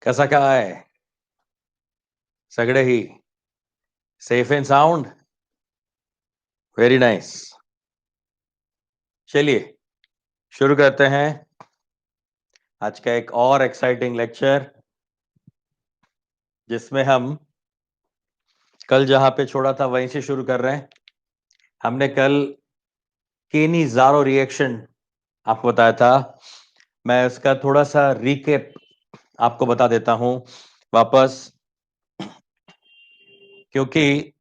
कसा काय? सगळे ही safe and sound? Very nice. चलिए शुरू करते हैं आज का एक और एक्साइटिंग लेक्चर, जिसमें हम कल जहां पे छोड़ा था वहीं से शुरू कर रहे हैं। हमने कल केनी-ज़ारो रिएक्शन आपको बताया था। मैं उसका थोड़ा सा रिकैप आपको बता देता हूं वापस, क्योंकि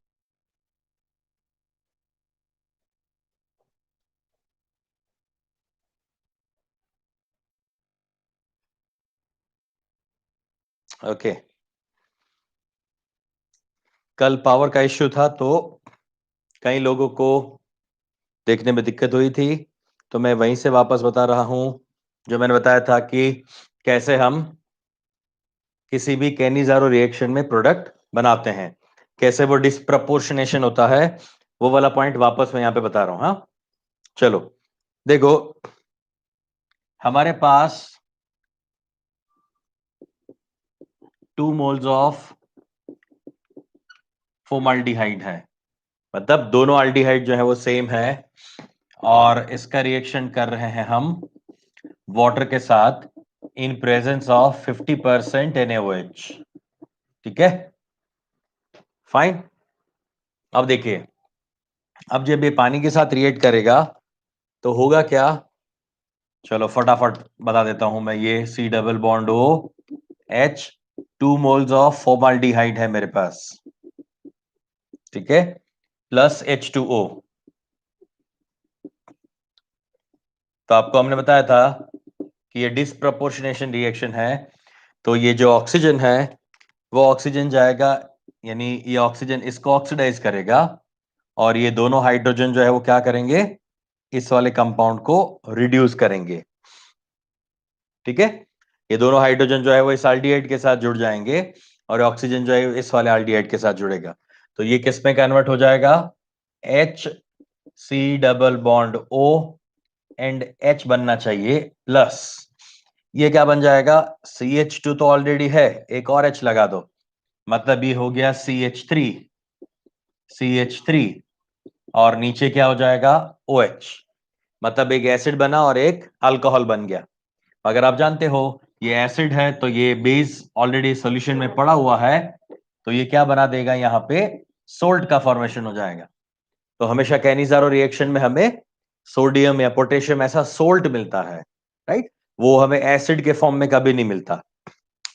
ओके, कल पावर का इश्यू था तो कई लोगों को देखने में दिक्कत हुई थी, तो मैं वहीं से वापस बता रहा हूं जो मैंने बताया था कि कैसे हम किसी भी केनी-ज़ारो रिएक्शन में प्रोडक्ट बनाते हैं, कैसे वो डिस्प्रपोर्शनेशन होता है, वो वाला पॉइंट वापस मैं यहां पे बता रहा हूं। हाँ चलो देखो, हमारे पास 2 मोल्स ऑफ फॉर्मल्डिहाइड है, मतलब दोनों अल्डिहाइड जो है वो सेम है, और इसका रिएक्शन कर रहे हैं हम वाटर के साथ इन प्रेजेंस ऑफ 50% NaOH। ठीक है, फाइन। अब देखिए, अब जब ये पानी के साथ रिएक्ट करेगा तो होगा क्या, चलो फटाफट बता देता हूं मैं। ये C double bond O H, 2 moles of formaldehyde है मेरे पास, ठीक है, प्लस H2O। तो आपको हमने बताया था कि ये डिस्प्रपोर्शनेशन रिएक्शन है, तो ये जो ऑक्सीजन है वो ऑक्सीजन जाएगा, यानी ये ऑक्सीजन इसको ऑक्सीडाइज करेगा, और ये दोनों हाइड्रोजन जो है वो क्या करेंगे, इस वाले कंपाउंड को रिड्यूस करेंगे। ठीक है, ये दोनों हाइड्रोजन जो है वो इस एल्डिहाइड के साथ जुड़ जाएंगे, और ऑक्सीजन जो है इस वाले एल्डिहाइड के साथ जुड़ेगा, तो ये किस में कन्वर्ट हो जाएगा, H C double bond O and H बनना चाहिए प्लस, ये क्या बन जाएगा, CH2 तो ऑलरेडी है, एक और H लगा दो, मतलब ये हो गया CH3, और नीचे क्या हो जाएगा, OH, मतलब एक एसिड बना और एक अल्कोहल बन गया। अगर आप जानते हो ये एसिड है तो ये बेस ऑलरेडी सॉल्यूशन में पड़ा हुआ है, तो ये क्या बना देगा, यहां पे सोल्ट का फॉर्मेशन हो जाएगा। तो हमेशा केनी-ज़ारो रिएक्शन में हमें सोडियम या पोटेशियम ऐसा सोल्ट मिलता है, राइट, वो हमें एसिड के फॉर्म में कभी नहीं मिलता।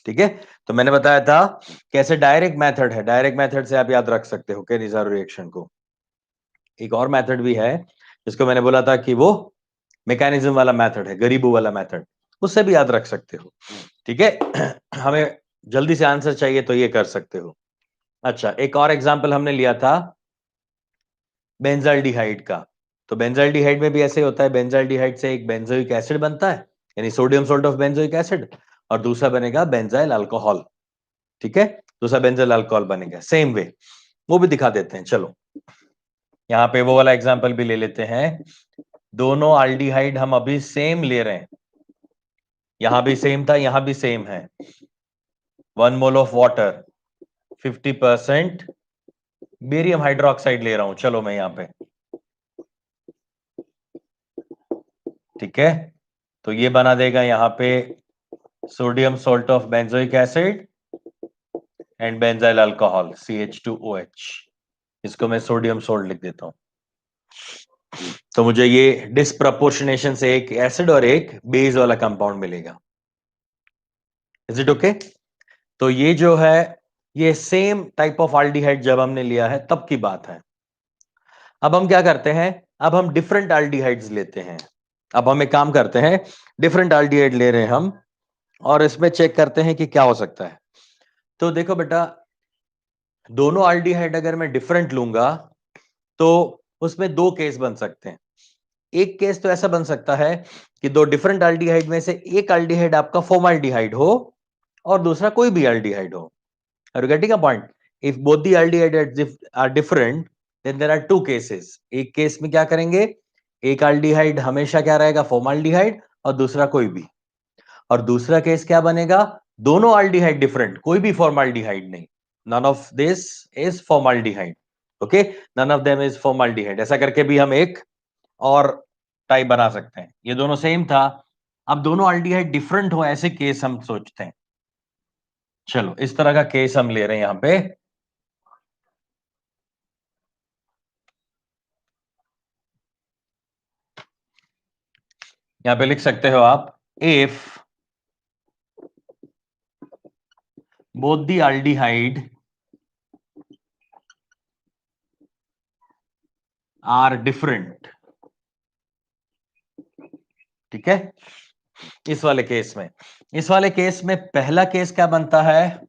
ठीक है, तो मैंने बताया था कैसे डायरेक्ट मेथड है, डायरेक्ट मेथड से आप याद रख सकते हो केनी-ज़ारो रिएक्शन को। एक और मेथड भी है जिसको मैंने बोला था कि वो मैकेनिज्म वाला मेथड है, गरीबू वाला मेथड, उससे भी याद रख सकते हो। ठीक है, हमें जल्दी से आंसर चाहिए तो ये कर सकते हो। अच्छा, एक और एग्जांपल हमने लिया था बेंजाल्डिहाइड का, तो बेंजाल्डिहाइड में भी ऐसे होता है, बेंजाल्डिहाइड से एक बेंजोइक एसिड बनता है, यानी sodium salt of benzoic acid, और दूसरा बनेगा बेंजाइल अल्कोहल। ठीक है, दूसरा बेंजाइल अल्कोहल बनेगा सेम वे, वो भी दिखा देते हैं। चलो यहाँ पे वो वाला एग्जांपल भी ले लेते हैं, दोनों अल्डिहाइड हम अभी सेम ले रहे हैं, यहां भी सेम था, यहां भी सेम है। 1 mole of water, 50% barium hydroxide ले रहा हूं, चलो मैं यहां पे, ठीक है, तो ये बना देगा यहां पे sodium salt of benzoic acid and benzyl alcohol CH2OH, इसको मैं सोडियम सोल्ट लिख देता हूं। तो मुझे ये डिस्प्रपोर्शनेशन से एक एसिड और एक बेस वाला कंपाउंड मिलेगा। Is it okay? तो ये जो है ये सेम टाइप ऑफ एल्डिहाइड जब हमने लिया है तब की बात है। अब हम क्या करते हैं, अब हम डिफरेंट एल्डिहाइड्स लेते हैं। अब हम एक काम करते हैं, डिफरेंट एल्डिहाइड ले रहे हैं हम, और इसमें चेक करते हैं कि क्या हो सकता है। तो देखो बेटा, दोनों एल्डिहाइड अगर मैं डिफरेंट लूंगा तो उसमें दो केस बन सकते हैं। एक केस तो ऐसा बन सकता है कि दो डिफरेंट एल्डिहाइड में से एक एल्डिहाइड आपका फॉर्मल्डिहाइड हो और दूसरा कोई भी एल्डिहाइड हो। Are you getting a point? If both the aldehydes are different, then there are two cases. एक केस में क्या करेंगे, एक एल्डिहाइड हमेशा क्या रहेगा, फॉर्मल्डिहाइड, और दूसरा कोई भी। और दूसरा केस क्या बनेगा, दोनों अल्डिहाइड डिफरेंट, कोई भी फॉर्माल्डिहाइड नहीं, none of this is formaldehyde, okay, none of them is formaldehyde. ऐसा करके भी हम एक और टाइप बना सकते हैं। ये दोनों सेम था, अब दोनों अल्डिहाइड डिफरेंट हो ऐसे केस हम सोचते हैं। चलो इस तरह का केस हम ले रहे हैं यहां पे। यहां पे लिख सकते हो आप, if both the aldehyde are different, ठीक है। इस वाले केस में, इस वाले केस में पहला केस क्या बनता है,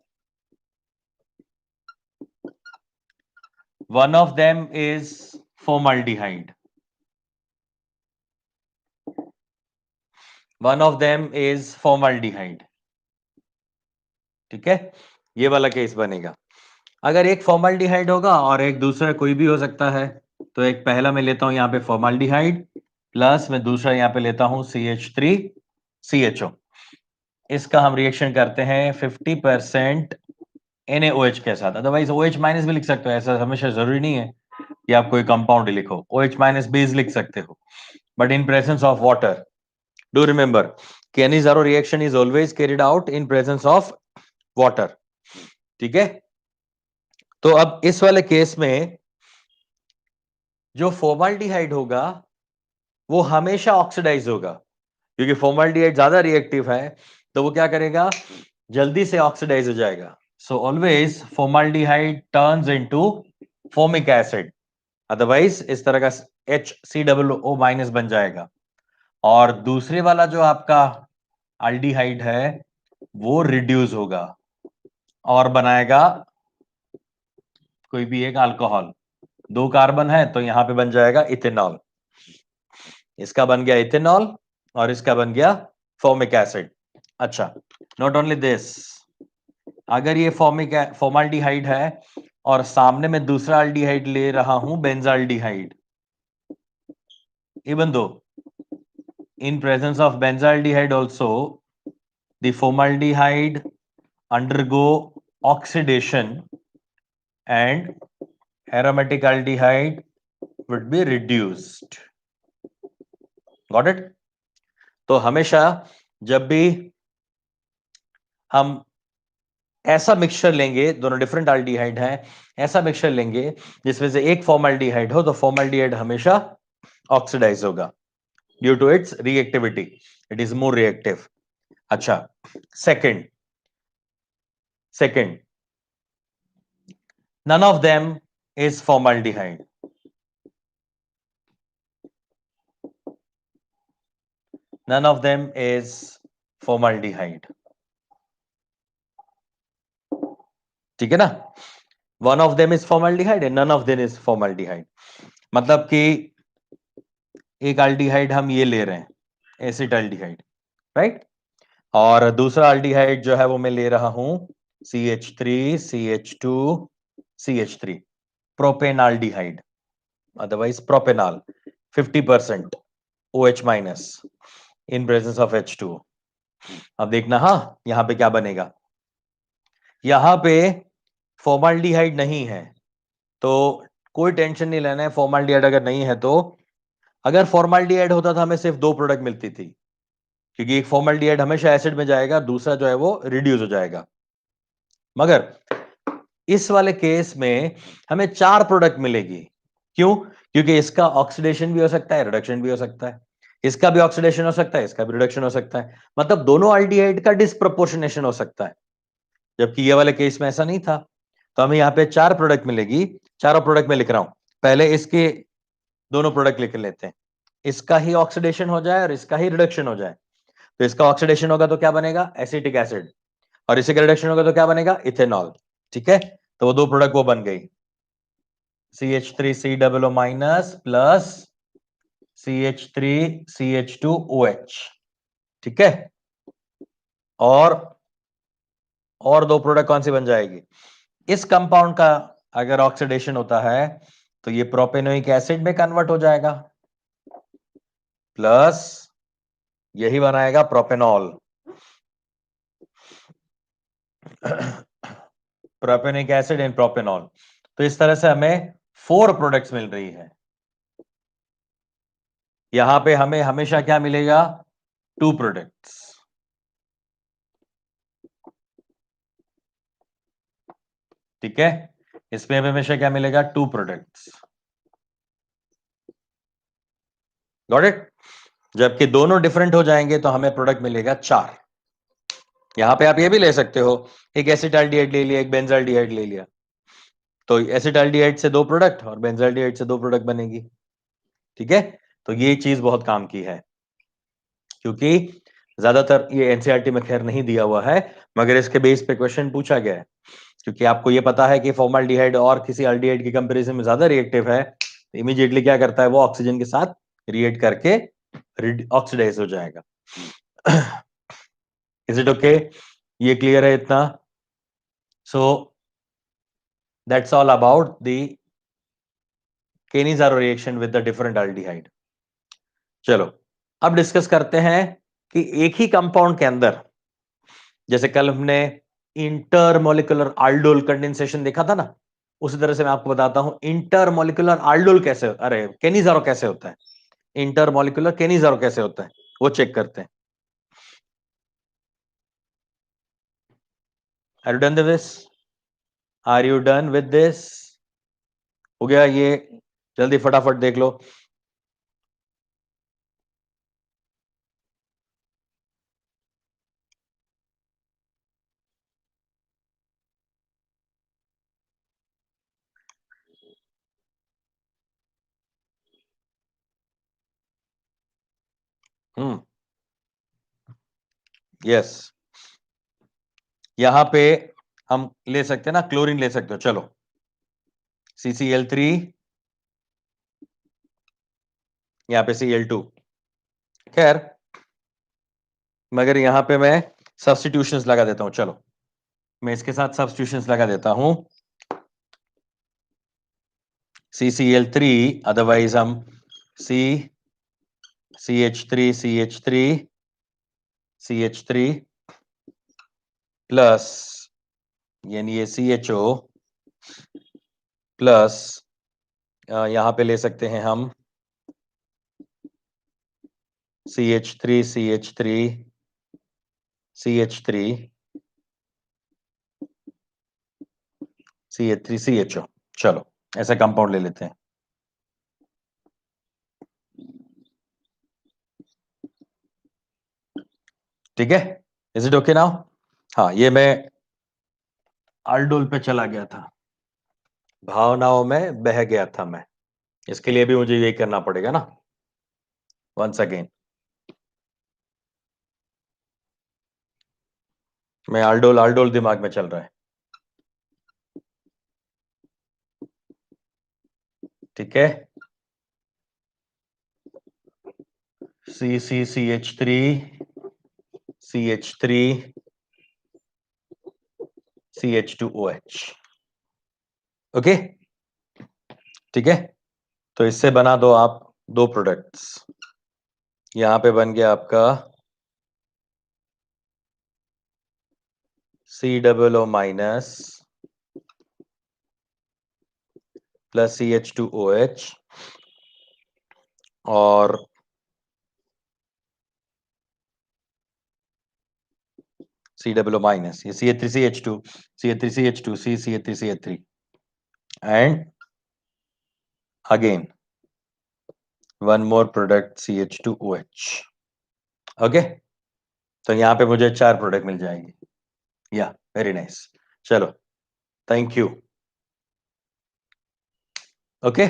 one of them is formaldehyde, one of them is formaldehyde, ठीक है, ये वाला केस बनेगा। अगर एक फॉर्माल्डिहाइड होगा और एक दूसरा कोई भी हो सकता है, तो एक पहला मैं लेता हूं यहां पे फॉर्माल्डिहाइड, प्लस मैं दूसरा यहां पे लेता हूं CH3CHO। इसका हम रिएक्शन करते हैं 50% NaOH के साथ, अदरवाइज OH माइनस भी लिख सकते हो, ऐसा हमेशा जरूरी नहीं है कि आप कोई कंपाउंड लिखो, OH माइनस बेस लिख सकते हो, but in presence of water, do remember कि N-Zero reaction is always carried out in presence of water, ठीक है। तो अब इस वाले केस में जो फॉर्माल्डिहाइड होगा वो हमेशा ऑक्सीडाइज होगा, क्योंकि फॉर्माल्डिहाइड ज्यादा रिएक्टिव है, तो वो क्या करेगा, जल्दी से ऑक्सीडाइज हो जाएगा। So always formaldehyde turns into formic acid, otherwise इस तरह का HCOO माइनस बन जाएगा। और दूसरे वाला जो आपका अल्डिहाइड है वो रिड्यूस होगा और बनाएगा कोई भी एक अल्कोहल, दो कार्बन है तो यहां पे बन जाएगा इथेनॉल, इसका बन गया इथेनॉल और इसका बन गया फॉर्मिक एसिड। अच्छा, नॉट ओनली दिस, अगर ये फॉर्माल्डिहाइड है और सामने में दूसरा अल्डिहाइड ले रहा हूं benzaldehyde, even though in presence of benzaldehyde also the formaldehyde undergo oxidation and aromatic aldehyde would be reduced, got it। तो हमेशा जब भी हम ऐसा मिक्सचर लेंगे, दोनों डिफरेंट अल्डिहाइड हैं, ऐसा मिक्सचर लेंगे जिसमें से एक फॉर्माल्डिहाइड हो, तो फॉर्माल्डिहाइड हमेशा ऑक्सीडाइज होगा due to its reactivity, it is more reactive. अच्छा, second second none of them is formaldehyde, none of them is formaldehyde, ठीक है ना। One of them is formaldehyde and none of them is formaldehyde, मतलब कि एक aldehyde हम ये ले रहे हैं एसिटाल्डिहाइड, राइट, और दूसरा अल्डिहाइड जो है वो मैं ले रहा हूं CH3CH2CH3, propanaldehyde, otherwise propanol, 50% OH minus in presence of H2। अब देखना, हाँ यहां पे क्या बनेगा, यहां पे फॉर्माल्डिहाइड नहीं है तो कोई टेंशन नहीं लेना है, फॉर्माल्डिहाइड अगर नहीं है तो, अगर फॉर्माल्डिहाइड होता तो हमें सिर्फ दो प्रोडक्ट मिलती थी, क्योंकि एक फॉर्माल्डिहाइड हमेशा एसिड में जाएगा, दूसरा जो है वो रिड्यूस हो जाएगा। मगर इस वाले केस में हमें चार प्रोडक्ट मिलेगी, क्यों, क्योंकि इसका ऑक्सीडेशन भी हो सकता है, रिडक्शन भी हो सकता है, इसका भी ऑक्सीडेशन हो सकता है, इसका भी रिडक्शन हो सकता है, मतलब दोनों अल्डिहाइड का डिस्प्रोपोर्शनेशन हो सकता है, जबकि ये वाले केस में ऐसा नहीं था। तो हमें यहाँ पे चार प्रोडक्ट मिलेगी, चारों प्रोडक्ट में लिख रहा हूं, पहले इसके दोनों प्रोडक्ट लिख लेते हैं, इसका ही ऑक्सीडेशन हो जाए और इसका ही रिडक्शन हो जाए। तो इसका ऑक्सीडेशन होगा तो क्या बनेगा, एसिटिक एसिड, और इसी का रिडक्शन होगा तो क्या बनेगा, इथेनॉल, ठीक है। तो वो दो प्रोडक्ट वो बन गई, CH3COO माइनस प्लस CH3CH2OH, ठीक है। और दो प्रोडक्ट कौन सी बन जाएगी, इस कंपाउंड का अगर ऑक्सीडेशन होता है तो ये प्रोपेनोइक एसिड में कन्वर्ट हो जाएगा, प्लस यही बनाएगा प्रोपेनॉल, प्रोपेनिक एसिड एंड प्रोपेनॉल। तो इस तरह से हमें 4 प्रोडक्ट्स मिल रही है। यहां पे हमें हमेशा क्या मिलेगा? 2 प्रोडक्ट्स। ठीक है, इसमें हमें हमेशा क्या मिलेगा? 2 प्रोडक्ट्स। Got it? जबकि दोनों डिफरेंट हो जाएंगे तो हमें प्रोडक्ट मिलेगा 4। यहां पे आप ये भी ले सकते हो, एक एसिटाल्डिहाइड ले लिया, एक बेंजाल्डिहाइड ले लिया, तो एसिटाल्डिहाइड से 2 प्रोडक्ट और बेंजाल्डिहाइड से 2 प्रोडक्ट बनेगी। ठीक है, तो ये चीज बहुत काम की है, क्योंकि ज्यादातर ये एनसीईआरटी में खैर नहीं दिया हुआ है, मगर इसके बेस पे क्वेश्चन पूछा गया है। क्योंकि आपको ये पता है कि फॉर्मल्डिहाइड और किसी अल्डिहाइड की कंपैरिजन में ज्यादा रिएक्टिव है, तो इमीडिएटली क्या करता है वो? ऑक्सीजन के साथ रिएक्ट करके ऑक्सीडाइज हो जाएगा। Is it okay? ये क्लियर है इतना? So that's all about the Cannizzaro reaction with the different aldehyde. चलो अब डिस्कस करते हैं कि एक ही कंपाउंड के अंदर, जैसे कल हमने इंटरमोलिकुलर आल्डोल कंडेंसेशन देखा था ना, उसी तरह से मैं आपको बताता हूं इंटरमोलिकुलर आल्डोल कैसे, अरे केनिज़ारो कैसे होता है, इंटरमोलिकुलर केनिज़ारो कैसे होता है, वो चेक करते हैं। Are you done with this? Are you done with this? हो गया ये? जल्दी फटाफट देख लो। हम्म, यस। यहां पे हम ले सकते हैं ना, क्लोरीन ले सकते हो, चलो CCl3, यहां पे Cl2। खैर, मगर यहां पे मैं सब्स्टिट्यूशंस लगा देता हूं, चलो मैं इसके साथ सब्स्टिट्यूशंस लगा देता हूं। CCl3, अदरवाइज हम C CH3 CH3 CH3 plus, यानी ये CHO प्लस, यहां पे ले सकते हैं हम CH3 CH3 CH3 CH3 CHO। चलो ऐसा कंपाउंड ले लेते हैं। ठीक है, इज इट ओके नाउ? हाँ, ये मैं अल्डोल पे चला गया था, भावनाओं में बह गया था मैं। इसके लिए भी मुझे यही करना पड़ेगा ना, वंस अगेन। मैं अल्डोल अल्डोल दिमाग में चल रहा है। ठीक है, CCCH3 CH3 CH2OH। ओके, ठीक है, तो इससे बना दो आप 2 प्रोडक्ट्स। यहां पे बन गया आपका COO माइनस प्लस CH2OH और COO माइनस, ये CH3CH2 CH3CH2 CH3CH3 and again one more product CH2OH। Okay, तो यहां पे मुझे 4 प्रोडक्ट मिल जाएंगे। या वेरी नाइस, चलो थैंक यू। ओके,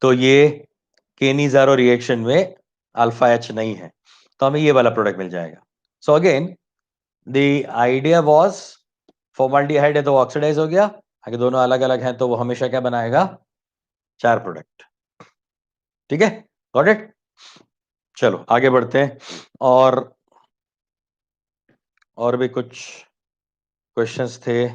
तो ये केनिज़ारो रिएक्शन में अल्फा एच नहीं है, तो हमें ये वाला प्रोडक्ट मिल जाएगा। So again the idea was, formaldehyde है तो ऑक्सीडाइज हो गया, अगर दोनों अलग अलग हैं तो वो हमेशा क्या बनाएगा? 4 प्रोडक्ट। ठीक है, गॉट इट? चलो आगे बढ़ते हैं, और भी कुछ क्वेश्चंस थे।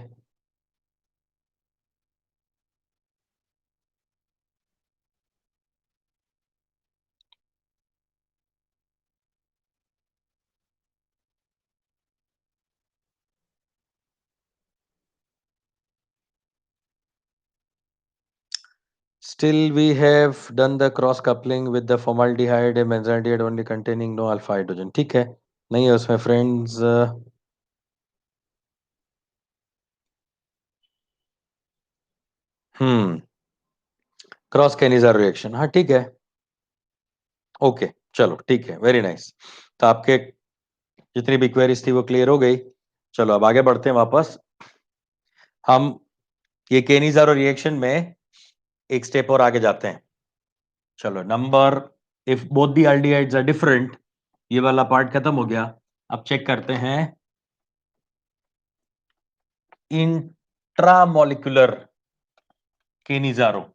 Still we have done the cross coupling with the formaldehyde and benzaldehyde only containing no alpha hydrogen. ठीक है, नहीं है उसमें फ्रेंड्स. क्रॉस कैनिजार रिएक्शन, हाँ ठीक है. ओके चलो ठीक है, वेरी नाइस. तो आपके जितनी भी क्वेरीज थी वो क्लियर हो गई. चलो अब आगे बढ़ते हैं वापस. हम ये केनिजार रिएक्शन में एक स्टेप और आगे जाते हैं. चलो number, if both the aldehydes are different, ये वाला पार्ट खत्म हो गया. अब चेक करते हैं इंट्रामोलिकुलर केनिजारो.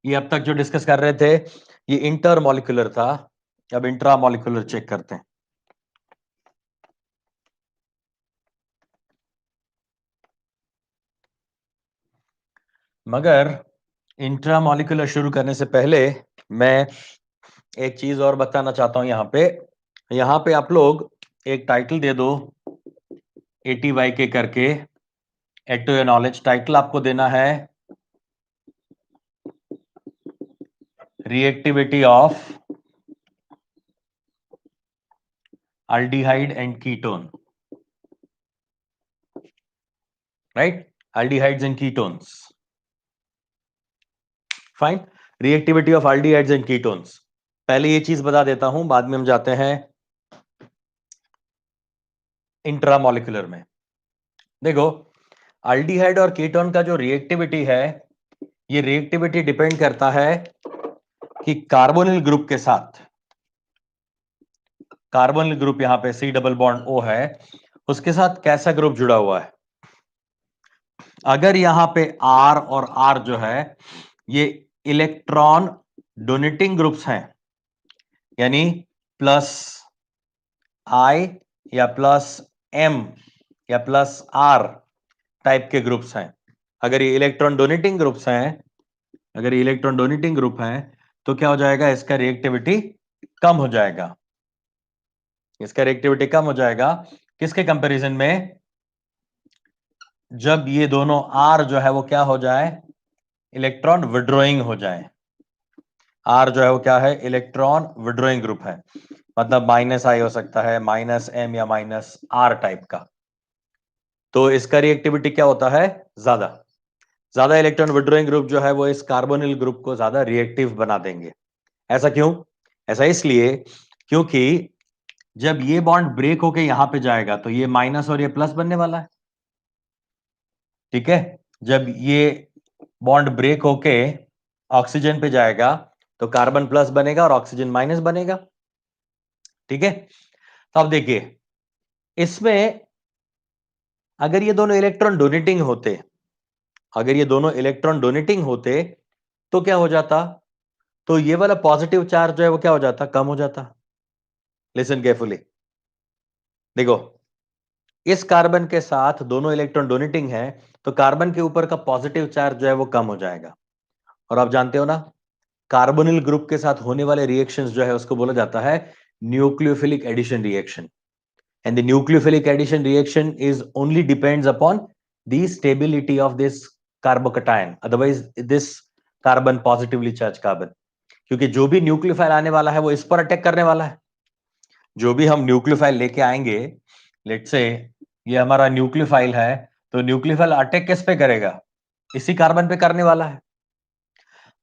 ये अब तक जो डिस्कस कर रहे थे ये इंटरमोलिकुलर था, अब इंट्रामोलिकुलर चेक करते हैं. मगर इंट्रामोलिकुलर शुरू करने से पहले मैं एक चीज और बताना चाहता हूं. यहां पे आप लोग एक टाइटल दे दो ATY के करके. Add to your knowledge title आपको देना है reactivity of aldehyde and ketone. Right? Aldehydes and ketones. Fine. Reactivity of aldehydes and ketones. पहले ये चीज बता देता हूं, बाद में हम जाते हैं इंट्रामोलिकुलर में. देखो, aldehyde और कीटोन का जो रिएक्टिविटी है, ये रिएक्टिविटी डिपेंड करता है कि कार्बोनिल ग्रुप के साथ, कार्बोनिल ग्रुप यहां पे C डबल बॉन्ड O है, उसके साथ कैसा ग्रुप जुड़ा हुआ है. अगर यहां पे R और R जो है ये इलेक्ट्रॉन डोनेटिंग ग्रुप्स हैं, यानी प्लस I या प्लस M या प्लस R टाइप के ग्रुप्स हैं, अगर ये इलेक्ट्रॉन डोनेटिंग ग्रुप्स हैं, अगर ये इलेक्ट्रॉन डोनेटिंग ग्रुप हैं, तो क्या हो जाएगा, इसका रिएक्टिविटी कम हो जाएगा. इसका रिएक्टिविटी कम हो जाएगा किसके कंपैरिजन में, जब ये दोनों R जो है वो क्या हो जाए, इलेक्ट्रॉन विड्रॉइंग हो जाए. R जो है वो क्या है, इलेक्ट्रॉन विड्रॉइंग ग्रुप है, मतलब -I हो सकता है, -M या -R टाइप का. तो इसका रिएक्टिविटी क्या होता है, ज्यादा. ज्यादा इलेक्ट्रॉन विड्रॉइंग ग्रुप जो है वो इस कार्बोनिल ग्रुप को ज्यादा रिएक्टिव बना देंगे. ऐसा क्यों, ऐसा इसलिए क्योंकि जब ये बॉन्ड ब्रेक होके यहां पे जाएगा तो ये माइनस और ये प्लस बनने वाला है. ठीक है, जब ये बॉन्ड ब्रेक होके ऑक्सीजन पे जाएगा तो कार्बन प्लस बनेगा और ऑक्सीजन माइनस बनेगा. ठीक है, तो अब देखिए इसमें अगर ये दोनों इलेक्ट्रॉन डोनेटिंग होते, अगर ये दोनों इलेक्ट्रॉन डोनेटिंग होते तो क्या हो जाता, तो ये वाला पॉजिटिव चार्ज जो है वो क्या हो जाता, कम हो जाता. Listen carefully. देखो, इस कार्बन के साथ दोनों इलेक्ट्रॉन डोनेटिंग है, तो कार्बन के ऊपर का पॉजिटिव चार्ज जो है वो कम हो जाएगा. और आप जानते हो ना, कार्बोनिल ग्रुप के साथ होने वाले रिएक्शंस जो है उसको बोला जाता है nucleophilic addition reaction. And the nucleophilic addition reaction is only depends upon the stability of this carbocation, otherwise this carbon positively charge carbon. क्योंकि जो भी न्यूक्लियोफाइल आने वाला है वो इस पर अटैक करने वाला है. जो भी हम न्यूक्लियोफाइल लेके आएंगे, लेट्स से ये हमारा न्यूक्लियोफाइल है, तो न्यूक्लियोफाइल अटैक किस पे करेगा, इसी कार्बन पे करने वाला है.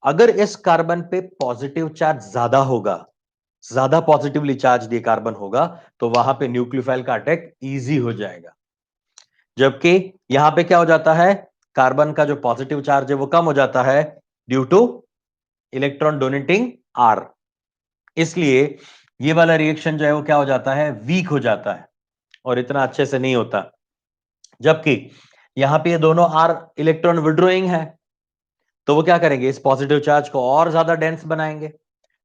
अगर इस कार्बन पे पॉजिटिव चार्ज ज्यादा होगा, ज्यादा पॉजिटिवली चार्ज ये कार्बन होगा, तो वहां पे न्यूक्लियोफाइल का अटैक इजी हो जाएगा. जबकि यहां पे क्या हो जाता है, कार्बन का जो पॉजिटिव चार्ज है वो कम हो जाता है due to electron donating R. इसलिए ये वाला रिएक्शन जो है वो क्या हो जाता है, वीक हो जाता है और इतना अच्छे से नहीं होता. जबकि यहां पे ये दोनों आर इलेक्ट्रॉन विड्रॉइंग है, तो वो क्या करेंगे, इस पॉजिटिव चार्ज को और ज्यादा डेंस बनाएंगे,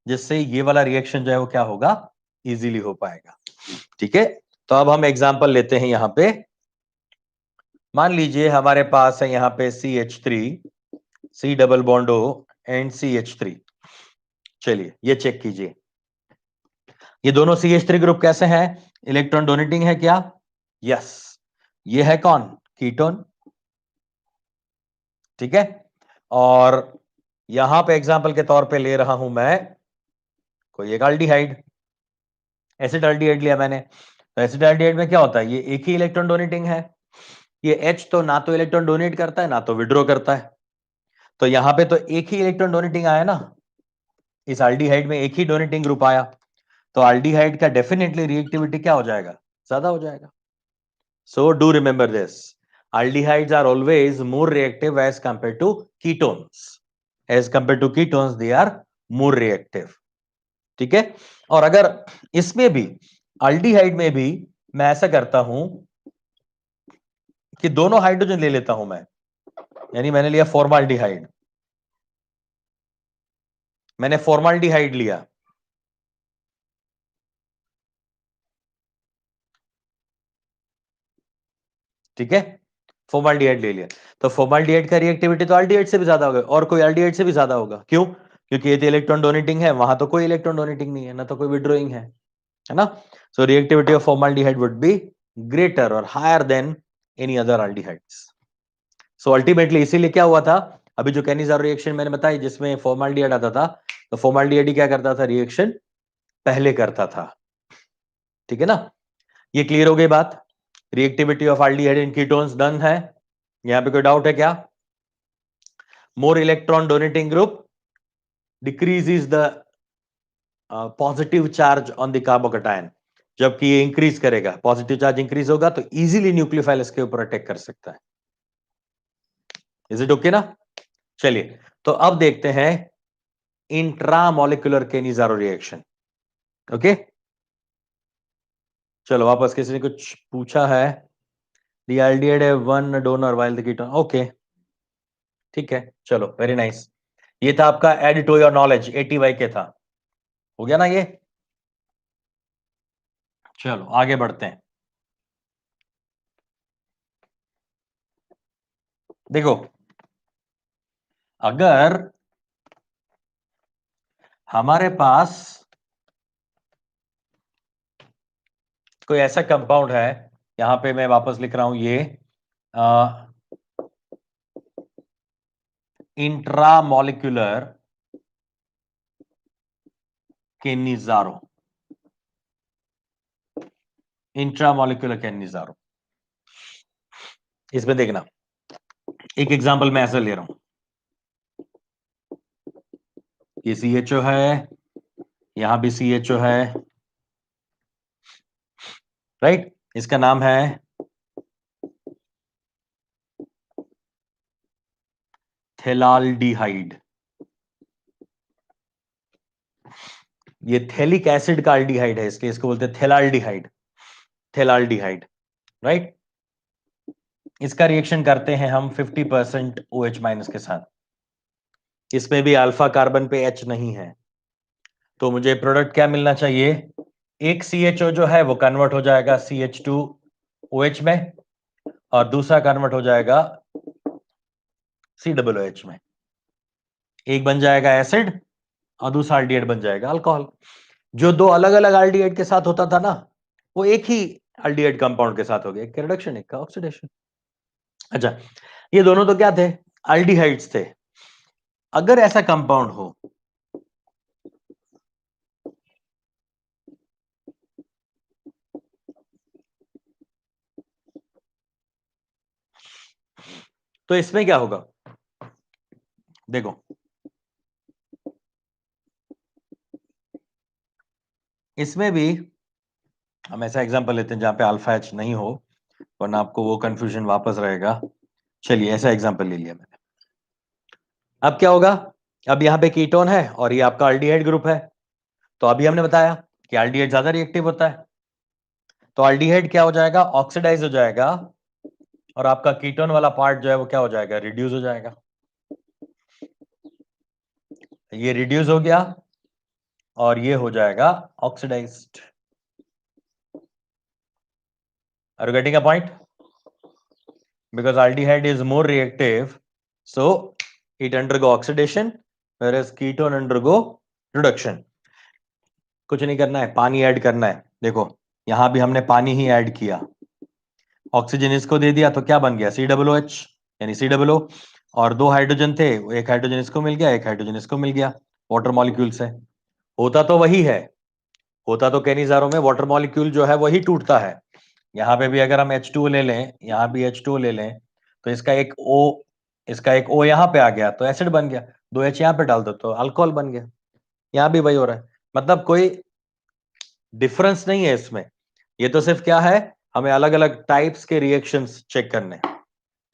जिससे ये वाला रिएक्शन जो है वो क्या होगा, इजीली हो पाएगा. ठीक है, तो अब हम एग्जांपल लेते हैं. यहां पे मान लीजिए हमारे पास है यहां पे CH3, C double bond O and CH3. चलिए ये चेक कीजिए, ये दोनों CH3 ग्रुप कैसे हैं, इलेक्ट्रॉन डोनेटिंग है क्या, यस. ये है कौन, कीटोन. ठीक है, और यहां पे एग्जाम्पल के तौर पे ले रहा हूं मैं कोई एक एल्डिहाइड, एसिटाल्डिहाइड लिया मैंने। तो एसिटाल्डिहाइड में क्या होता है, ये एक ही इलेक्ट्रॉन डोनेटिंग है। ये H तो ना तो इलेक्ट्रॉन डोनेट करता है ना तो विड्रॉ करता है। तो यहां पे तो एक ही इलेक्ट्रॉन डोनेटिंग आया ना, इस एल्डिहाइड में एक ही डोनेटिंग ग्रुप आया, तो एल्डिहाइड का डेफिनेटली रिएक्टिविटी क्या हो जाएगा, ज्यादा हो जाएगा। So do remember this, aldehydes are always more reactive as compared to ketones. As compared to ketones, they are more reactive. ठीक है। और अगर इसमें भी अल्डिहाइड में भी मैं ऐसा करता हूं कि दोनों हाइड्रोजन ले लेता हूं मैं, यानी मैंने लिया फॉर्माल्डिहाइड, मैंने फॉर्माल्डिहाइड लिया, ठीक है, फॉर्माल्डिहाइड ले लिया। तो फॉर्माल्डिहाइड का रिएक्टिविटी तो अल्डिहाइड से भी ज्यादा होगा, और कोई अल्डिहाइड से भी ज्यादा होगा। क्यों? क्योंकि ये तो इलेक्ट्रॉन डोनेटिंग है, वहां तो कोई इलेक्ट्रॉन डोनेटिंग नहीं है, ना तो कोई विड्रॉइंग है ना। So reactivity of formaldehyde would be greater और higher than any other aldehydes. So ultimately इसीलिए क्या हुआ था, अभी जो कैनिज़ारो रिएक्शन मैंने बताई जिसमें फॉर्माल्डिहाइड आता था, तो फॉर्माल्डिहाइड क्या करता था, रिएक्शन पहले करता था। ठीक है ना, ये क्लियर हो गई बात। Reactivity of aldehyde in ketones done है। यहां पे कोई डाउट है क्या? More electron donating group decreases the positive charge on the carbocation, जबकि ये इंक्रीज करेगा, पॉजिटिव चार्ज इंक्रीज होगा तो इजीली न्यूक्लियोफाइल इसके ऊपर अटैक कर सकता है। इज इट ओके ना? चलिए, तो अब देखते हैं इंट्रामोलिकुलर कैनिज़ारो रिएक्शन। ओके, चलो वापस, किसी ने कुछ पूछा है? The aldehyde have one donor while the ketone, okay ठीक है, चलो वेरी नाइस। ये था आपका add to your knowledge, ATY के था, हो गया ना ये। चलो आगे बढ़ते हैं। देखो, अगर हमारे पास कोई ऐसा कंपाउंड है, यहां पे मैं वापस लिख रहा हूं ये इंट्रामोलिकुलर कैनिज़ारो, इंट्रामोलिकुलर कैनिज़ारो, इसमें देखना एक एग्जांपल मैं ऐसा ले रहा हूं, ये CHO है, यहां भी CHO है, राइट, इसका नाम है थेलाल्डिहाइड। ये थैलिक एसिड का अल्डिहाइड है, इसके इसको बोलते हैं थेलाल्डिहाइड, थेलाल्डिहाइड, राइट। इसका रिएक्शन करते हैं हम 50% OH माइनस के साथ, इसमें भी अल्फा कार्बन पे H नहीं है, तो मुझे प्रोडक्ट क्या मिलना चाहिए, एक CHO जो है वो कन्वर्ट हो जाएगा CH2OH में, और दूसरा कन्वर्ट हो जाएगा COOH में। एक बन जाएगा एसिड और दूसरा अल्डिहाइड बन जाएगा अल्कोहल। जो दो अलग अलग अल्डिहाइड के साथ होता था ना, वो एक ही अल्डिहाइड कंपाउंड के साथ हो गया, एक का रिडक्शन एक का ऑक्सीडेशन। अच्छा, ये दोनों तो क्या थे, अल्डिहाइड्स थे। अगर ऐसा कंपाउंड हो तो इसमें क्या होगा, देखो इसमें भी हम ऐसा एग्जांपल लेते हैं जहां पे अल्फा एच नहीं हो, वरना आपको वो कंफ्यूजन वापस रहेगा। चलिए ऐसा एग्जांपल ले लिया मैंने। अब क्या होगा, अब यहाँ पे कीटोन है और ये आपका अल्डिहाइड ग्रुप है, तो अभी हमने बताया कि अल्डिहाइड ज्यादा रिएक्टिव होता है, तो अल्डिहाइड क्या हो जाएगा, ऑक्सीडाइज हो जाएगा, और आपका कीटोन वाला पार्ट जो है वो क्या हो जाएगा, रिड्यूस हो जाएगा। ये रिड्यूस हो गया और ये हो जाएगा oxidised. Are you getting a point? Because aldehyde is more reactive, so it undergo oxidation, whereas ketone undergo reduction. कुछ नहीं करना है, पानी ऐड करना है। देखो यहां भी हमने पानी ही ऐड किया, ऑक्सीजन इसको दे दिया तो क्या बन गया, COOH यानी COO, और 2 हाइड्रोजन थे, एक हाइड्रोजन इसको मिल गया, एक हाइड्रोजन इसको मिल गया वाटर मॉलिक्यूल से। होता तो वही है, होता तो कैनिजारो में वाटर मॉलिक्यूल जो है वही टूटता है। यहां पे भी अगर हम H2O ले लें, यहां भी H2O ले लें, तो इसका एक O यहां पे आ गया तो एसिड बन गया, 2 H यहां पे डाल दो तो अल्कोहल बन गया। यहां भी वही हो रहा है, मतलब कोई डिफरेंस नहीं है इसमें। ये तो सिर्फ क्या है, हमें अलग अलग टाइप्स के रिएक्शंस चेक करने।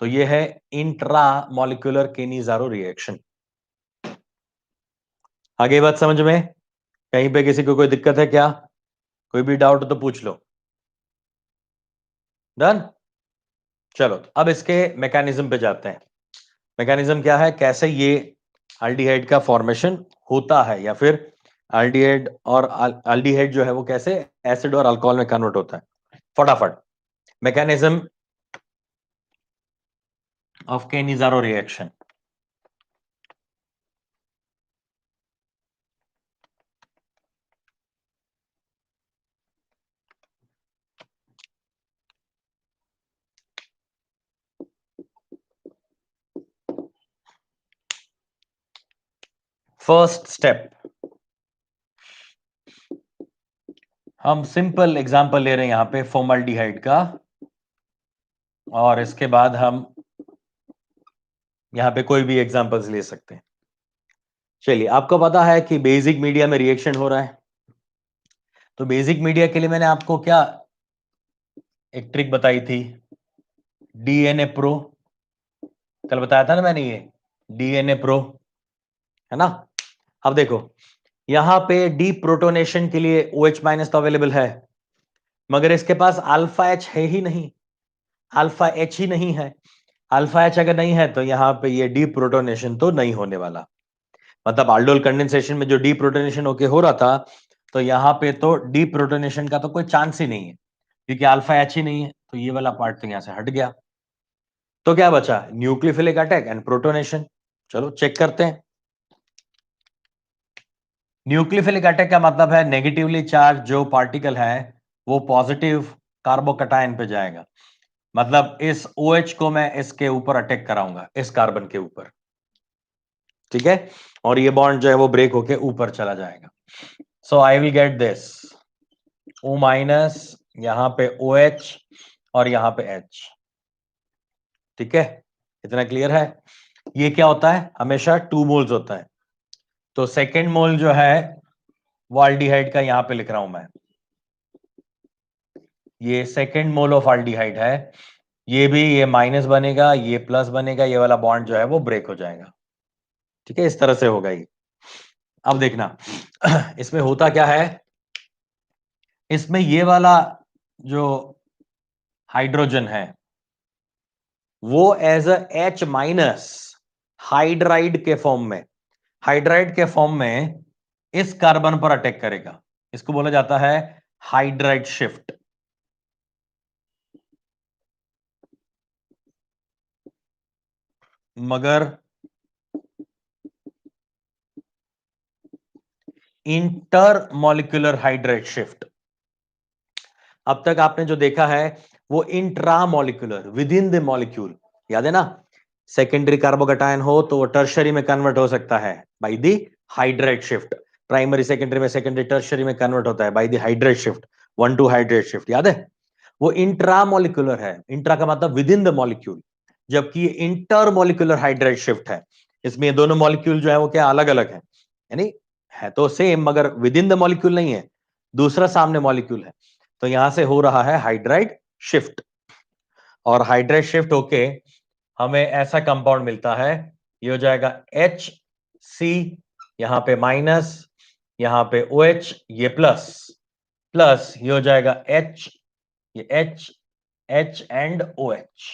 तो ये है इंट्रा मॉलिक्यूलर केनिजारो रिएक्शन। आगे बात समझ में? कहीं पे किसी को कोई दिक्कत है क्या? कोई भी डाउट हो तो पूछ लो। डन। चलो अब इसके मैकेनिज्म पे जाते हैं। मैकेनिज्म क्या है, कैसे ये एल्डिहाइड का फॉर्मेशन होता है, या फिर एल्डिहाइड और एल्डिहाइड जो है वो कैसे एसिड और अल्कोहल में कन्वर्ट होता है। फटाफट mechanism of Cannizzaro reaction. First step, हम सिंपल एग्जांपल ले रहे हैं यहां पे फॉर्मल्डिहाइड का, और इसके बाद हम यहां पे कोई भी एग्जांपल्स ले सकते हैं। चलिए, आपको पता है कि बेसिक मीडिया में रिएक्शन हो रहा है, तो बेसिक मीडिया के लिए मैंने आपको क्या एक ट्रिक बताई थी, डीएनए प्रो। कल बताया था ना मैंने, ये डीएनए प्रो है ना। अब देखो यहां पे डी प्रोटोनेशन के लिए OH माइनस तो अवेलेबल है, मगर इसके पास अल्फा एच है ही नहीं, अल्फा एच ही नहीं है। अल्फा एच अगर नहीं है तो यहां पे ये डी प्रोटोनेशन तो नहीं होने वाला। मतलब आल्डोल कंडेंसेशन में जो डी प्रोटोनेशन होके हो रहा था, तो यहां पे तो डी प्रोटोनेशन का तो कोई चांस ही नहीं है, क्योंकि अल्फा एच ही नहीं है। तो ये वाला पार्ट तो यहां से हट गया, तो क्या बचा, न्यूक्लियोफिलिक अटैक एंड प्रोटोनेशन। चलो चेक करते हैं। न्यूक्लियोफिलिक अटैक का मतलब है नेगेटिवली चार्ज जो पार्टिकल है वो पॉजिटिव कार्बोकटायन पे जाएगा। मतलब इस OH को मैं इसके ऊपर अटैक कराऊंगा, इस कार्बन के ऊपर, ठीक है, और ये बॉन्ड जो है वो ब्रेक होके ऊपर चला जाएगा। So I will get this O minus, यहां पे OH और यहां पे H। ठीक है, इतना क्लियर है। ये क्या होता है, हमेशा 2 मोल्स होता है, तो सेकेंड मोल जो है वो एल्डिहाइड का यहां पे लिख रहा हूं मैं, ये सेकेंड मोल ऑफ एल्डिहाइड है। ये भी, ये माइनस बनेगा, ये प्लस बनेगा, ये वाला बॉन्ड जो है वो ब्रेक हो जाएगा। ठीक है, इस तरह से होगा ये। अब देखना इसमें होता क्या है, इसमें ये वाला जो हाइड्रोजन है वो एज H माइनस हाइड्राइड के फॉर्म में, हाइड्राइड के फॉर्म में इस कार्बन पर अटैक करेगा। इसको बोला जाता है हाइड्राइड शिफ्ट। मगर इंटर मॉलिक्यूलर हाइड्राइड शिफ्ट, अब तक आपने जो देखा है वो intra molecular, with in the molecule, याद है ना। सेकेंडरी कार्बोकटायन हो तो वो टर्शरी में कन्वर्ट हो सकता है by the hydride shift, primary secondary में, सेकेंडरी टर्शरी में कन्वर्ट होता है by the hydride shift, 1-2 hydride shift, याद है। वो इंट्रा मॉलिक्यूलर है, इंट्रा का मतलब विद इन द मॉलिक्यूल, जबकि ये इंटर मॉलिक्यूलर हाइड्राइड शिफ्ट है। इसमें ये दोनों मॉलिक्यूल जो है वो क्या अलग अलग है, यानी है तो सेम मगर विद इन द मॉलिक्यूल नहीं है, दूसरा सामने मॉलिक्यूल है। तो यहां से हो रहा है हाइड्राइड शिफ्ट, और हाइड्राइड शिफ्ट होके हमें ऐसा कंपाउंड मिलता है, ये हो जाएगा HC, यहां पे माइनस, यहां पे OH, ये प्लस, प्लस ये हो जाएगा H, ये H एंड OH।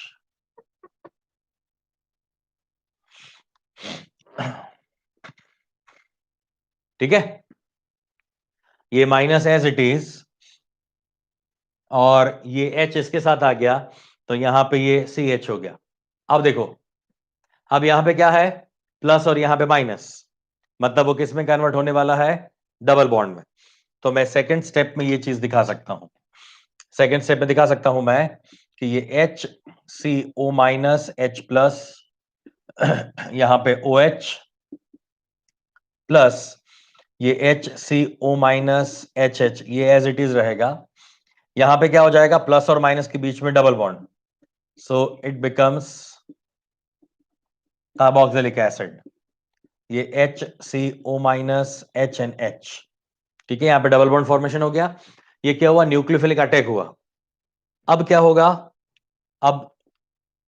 ठीक है, ये माइनस एज इट इज, और ये H इसके साथ आ गया, तो यहां पे ये CH हो गया। अब देखो, अब यहां पे क्या है, प्लस और यहां पे माइनस, मतलब वो किस में कन्वर्ट होने वाला है, डबल बॉन्ड में। तो मैं सेकंड स्टेप में ये चीज दिखा सकता हूं, सेकंड स्टेप में दिखा सकता हूं मैं कि ये HCO माइनस H प्लस यहां पे OH प्लस ये HCO माइनस HH, ये एज इट इज रहेगा। यहां पे क्या हो जाएगा, प्लस और माइनस के बीच में double bond, so it becomes carboxylic acid. ये HCO माइनस HNH, ठीक है, यहां पे डबल बॉन्ड फॉर्मेशन हो गया। ये क्या हुआ, न्यूक्लियोफिलिक अटैक हुआ। अब क्या होगा, अब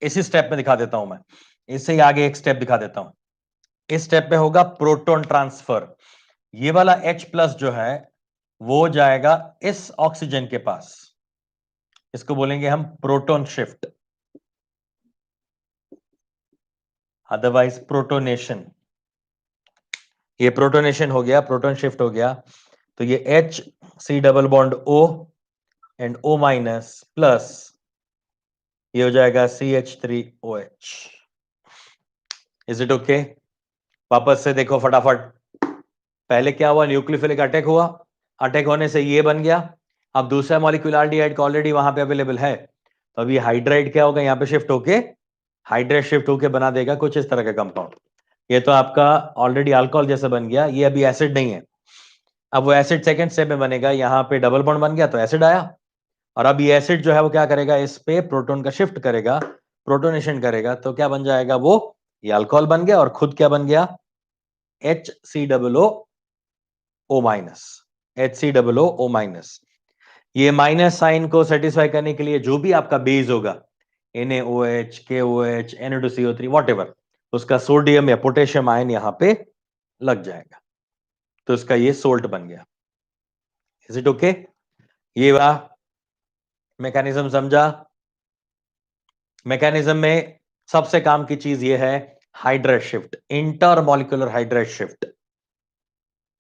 इसी स्टेप में दिखा देता हूं मैं, इससे ही आगे एक स्टेप दिखा देता हूं। इस स्टेप में होगा प्रोटॉन ट्रांसफर। ये वाला H प्लस जो है वो जाएगा इस ऑक्सीजन के पास, इसको बोलेंगे हम प्रोटॉन शिफ्ट, अदरवाइज प्रोटोनेशन। ये प्रोटोनेशन हो गया, प्रोटॉन शिफ्ट हो गया। तो ये H C double bond O and O minus plus ये हो जाएगा CH3OH। Is it okay? वापस से देखो फटाफट, पहले क्या हुआ, न्यूक्लियोफिलिक अटैक हुआ, अटैक होने से ये बन गया। अब दूसरा मॉलिक्यूल आल्डिहाइड का ऑलरेडी वहां पे अवेलेबल है, तो अभी हाइड्राइड क्या होगा, यहां पे शिफ्ट होके हाइड्रेट शिफ्ट होके बना देगा कुछ इस तरह का कंपाउंड। ये तो आपका ऑलरेडी अल्कोहल जैसा बन गया, ये अभी एसिड नहीं है। अब वो एसिड सेकंड स्टेप में बनेगा, यहाँ पे डबल बॉन्ड बन गया तो एसिड आया। और अब ये एसिड जो है वो क्या करेगा, इस पे प्रोटॉन का शिफ्ट करेगा, प्रोटोनेशन करेगा, तो क्या बन जाएगा वो, ये अल्कोहल बन गया और खुद क्या बन गया, HCOO माइनस, HCOO माइनस। ये माइनस साइन को सेटिस्फाई करने के लिए जो भी आपका बेस होगा, NaOH, KOH, Na2CO3 वॉटेवर, उसका सोडियम या पोटेशियम आयन यहां पे लग जाएगा, तो इसका ये सोल्ट बन गया। Is it okay? ये वाला मैकेनिज्म समझा? मैकेनिज्म में सबसे काम की चीज ये है hydrate shift, intermolecular hydrate shift,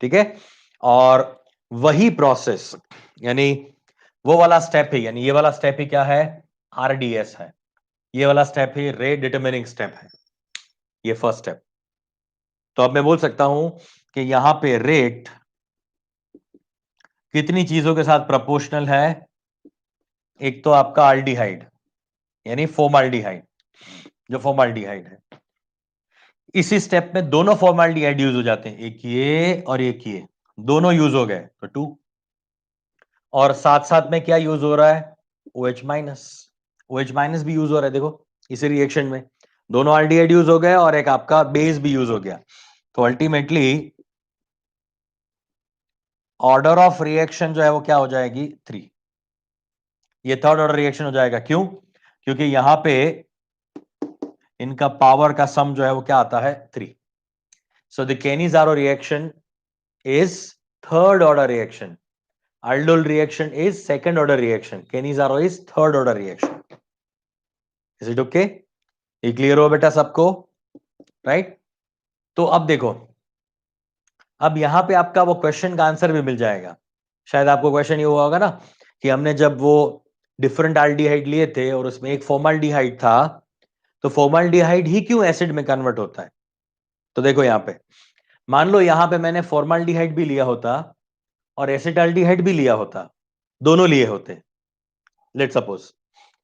ठीक है। और वही प्रोसेस, यानी वो वाला स्टेप ही, यानी ये वाला स्टेप ही क्या है, RDS है। ये वाला स्टेप ही रेट डिटरमिनिंग स्टेप है, ये फर्स्ट स्टेप। तो अब मैं बोल सकता हूं कि यहां पे रेट कितनी चीजों के साथ प्रोपोर्शनल है, एक तो आपका आल्डिहाइड यानी फॉर्माल्डिहाइड, जो फॉर्माल्डिहाइड है, इसी स्टेप में दोनों फॉर्माल्डिहाइड यूज हो जाते हैं, एक ये और एक ये, दोनों यूज हो गए तो 2। और साथ साथ में क्या यूज हो रहा है, OH माइनस, OH माइनस भी यूज हो रहा है, देखो इसी रिएक्शन में दोनों आल्डिहाइड यूज हो गए और एक आपका बेस भी यूज हो गया। तो अल्टीमेटली ऑर्डर ऑफ रिएक्शन जो है वो क्या हो जाएगी, 3। ये थर्ड ऑर्डर रिएक्शन हो जाएगा, क्यों, क्योंकि यहां पे इनका पावर का सम जो है वो क्या आता है, 3। So the Cannizzaro reaction is third order reaction, aldol reaction is second order reaction, Cannizzaro is third order reaction. Is it okay? ये क्लियर हो बेटा सबको, राइट? तो अब देखो, अब यहां पे आपका वो क्वेश्चन का आंसर भी मिल जाएगा। शायद आपको क्वेश्चन ये हुआ होगा ना कि हमने जब वो डिफरेंट आल्डिहाइड लिए थे और उसमें एक फॉर्माल्डिहाइड था, तो फॉर्माल्डिहाइड ही क्यों एसिड में कन्वर्ट होता है। तो देखो यहां पे मान लो यहां पे मैंने फॉर्माल्डिहाइड भी लिया होता और एसिटाल्डिहाइड भी लिया होता, दोनों लिए होते, लेट सपोज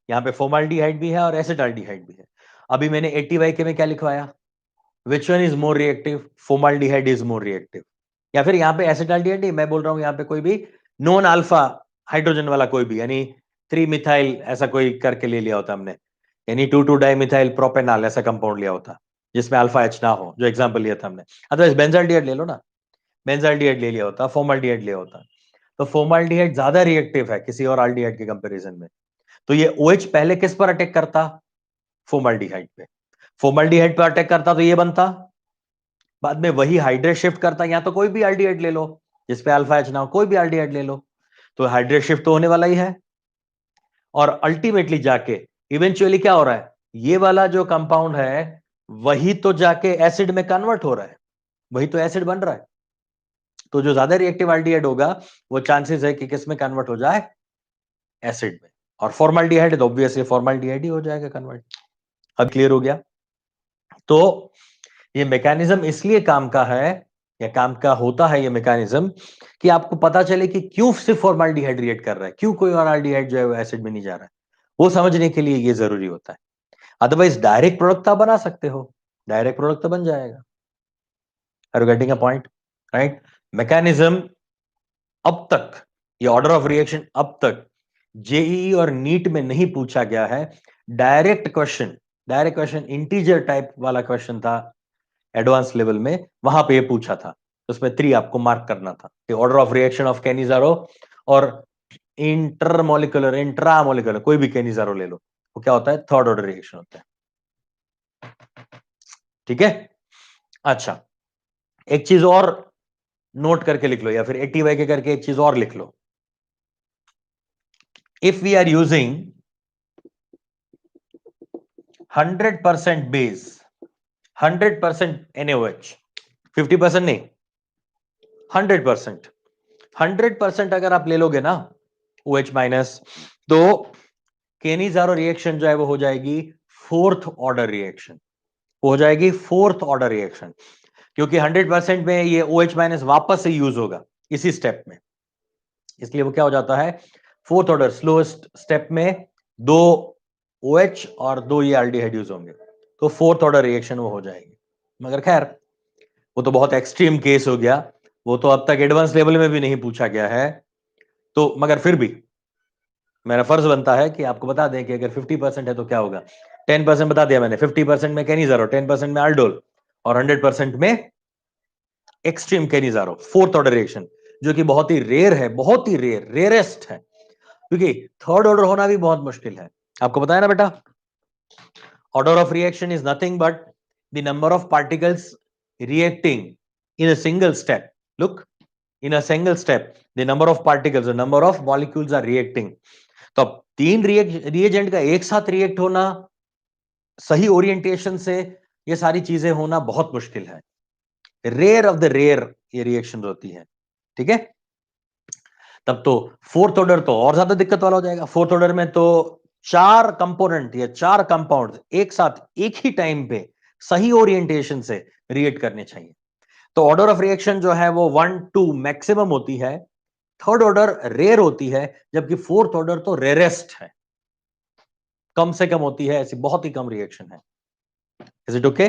यहाँ पे फॉर्माल्डिहाइड भी है और एसिटाल्डिहाइड भी है। अभी मैंने 80/K में क्या लिखवाया, which one is more reactive, formaldehyde is more reactive. या फिर यहाँ पे एसिटाल्डिहाइड नहीं, मैं बोल रहा हूँ यहाँ पे कोई भी नॉन अल्फा हाइड्रोजन वाला कोई भी, यानी 3 मिथाइल ऐसा कोई करके ले लिया होता हमने, यानी 2 डाई मिथाइल प्रोपेनॉल ऐसा कंपाउंड लिया होता जिसमें अल्फा एच ना हो, जो एग्जाम्पल लिया था हमने। अदरवाइज बेंजाल्डिहाइड ले लो ना, बेंजाल्डिहाइड ले लिया होता, फॉर्माल्डिहाइड लिया होता, तो फॉर्माल्डिहाइड ज्यादा रिएक्टिव है किसी और आल्डिहाइड के कंपेरिजन में। तो ये OH पहले किस पर अटैक करता, फॉर्माल्डिहाइड पे, फॉर्माल्डिहाइड पे अटैक करता तो ये बनता, बाद में वही हाइड्रेट शिफ्ट करता, या तो कोई भी एल्डिहाइड ले लो जिसपे अल्फा एच ना हो, कोई भी एल्डिहाइड ले लो, तो हाइड्रेट शिफ्ट तो होने वाला ही है। और अल्टीमेटली जाके इवेंचुअली क्या हो रहा है, ये वाला जो कंपाउंड है वही तो जाके एसिड में कन्वर्ट हो रहा है, वही तो एसिड बन रहा है। तो जो ज्यादा रिएक्टिव एल्डिहाइड होगा वो चांसेस है कि किस में कन्वर्ट हो जाए, एसिड में। और फॉर्माल्डिहाइड है तो ऑब्वियसली फॉर्माल्डिहाइड ही हो जाएगा कन्वर्ट। अब क्लियर हो गया? तो ये मैकेनिज्म इसलिए काम का है, या काम का होता है ये मैकेनिज्म, कि आपको पता चले कि क्यों सिर्फ फॉर्माल्डिहाइड रिएक्ट कर रहा है, क्यों कोई और एल्डिहाइड जो है वो एसिड में नहीं जा रहा है, वो समझने के लिए ये जरूरी होता है। अदरवाइज डायरेक्ट प्रोडक्ट आप बना सकते हो, डायरेक्ट प्रोडक्ट तो बन जाएगा। Are you getting a point? Right. Mechanism अब तक, ये ऑर्डर ऑफ रिएक्शन अब तक जेईई और नीट में नहीं पूछा गया है। डायरेक्ट क्वेश्चन इंटीजर टाइप वाला क्वेश्चन था एडवांस लेवल में, वहां पे ये पूछा था। उसमें 3 आपको मार्क करना था कि order of reaction of Cannizzaro और इंटरमोलिकुलर इंट्रामोलिकुलर कोई भी कैनिजारो ले लो, वो क्या होता है? थर्ड ऑर्डर रिएक्शन होता है। ठीक है। अच्छा, एक चीज और नोट करके लिख लो, या फिर 80 के करके एक चीज और लिख लो। If we are using 100% base, 100% NaOH, 50% नहीं, 100%, 100% अगर आप ले लोगे ना OH माइनस, तो केनिजारो रिएक्शन जो है वो हो जाएगी फोर्थ ऑर्डर रिएक्शन, हो जाएगी फोर्थ ऑर्डर रिएक्शन, क्योंकि 100% में ये OH माइनस वापस से यूज होगा इसी स्टेप में, इसलिए वो क्या हो जाता है? फोर्थ ऑर्डर स्लोएस्ट स्टेप में 2 OH और 2 ये एल्डिहाइड यूज होंगे, तो फोर्थ ऑर्डर रिएक्शन वो हो जाएगी। मगर खैर वो तो बहुत एक्सट्रीम केस हो गया, वो तो अब तक एडवांस लेवल में भी नहीं पूछा गया है। तो मगर फिर भी मेरा फर्ज बनता है कि आपको बता दें कि अगर 50% है तो क्या होगा। 10% बता दिया मैंने, 50% में कैनिजारो, 10% में अल्डोल और 100% में extreme Cannizzaro, fourth order reaction, जो कि बहुत ही रेयर है, बहुत ही रेयरेस्ट है, क्योंकि थर्ड ऑर्डर होना भी बहुत मुश्किल है। आपको बताया ना बेटा, order of reaction is nothing but the number of particles reacting in a single step. Look, in a single step the number of particles, the number of molecules are reacting. तो अब 3 रिएजेंट का एक साथ react होना, सही orientation से ये सारी चीजें होना बहुत मुश्किल है, रेयर ऑफ द रेयर ये रिएक्शन होती है। ठीक है, तब तो फोर्थ ऑर्डर तो और ज्यादा दिक्कत वाला हो जाएगा। फोर्थ ऑर्डर में तो 4 कंपोनेंट या 4 कंपाउंड एक साथ एक ही टाइम पे सही ओरिएंटेशन से रिएक्ट करने चाहिए। तो ऑर्डर ऑफ रिएक्शन जो है वो 1 2 मैक्सिमम होती है, थर्ड ऑर्डर रेयर होती है, जबकि फोर्थ ऑर्डर तो रेयरेस्ट है, कम से कम होती है, ऐसी बहुत ही कम रिएक्शन है। Is it okay?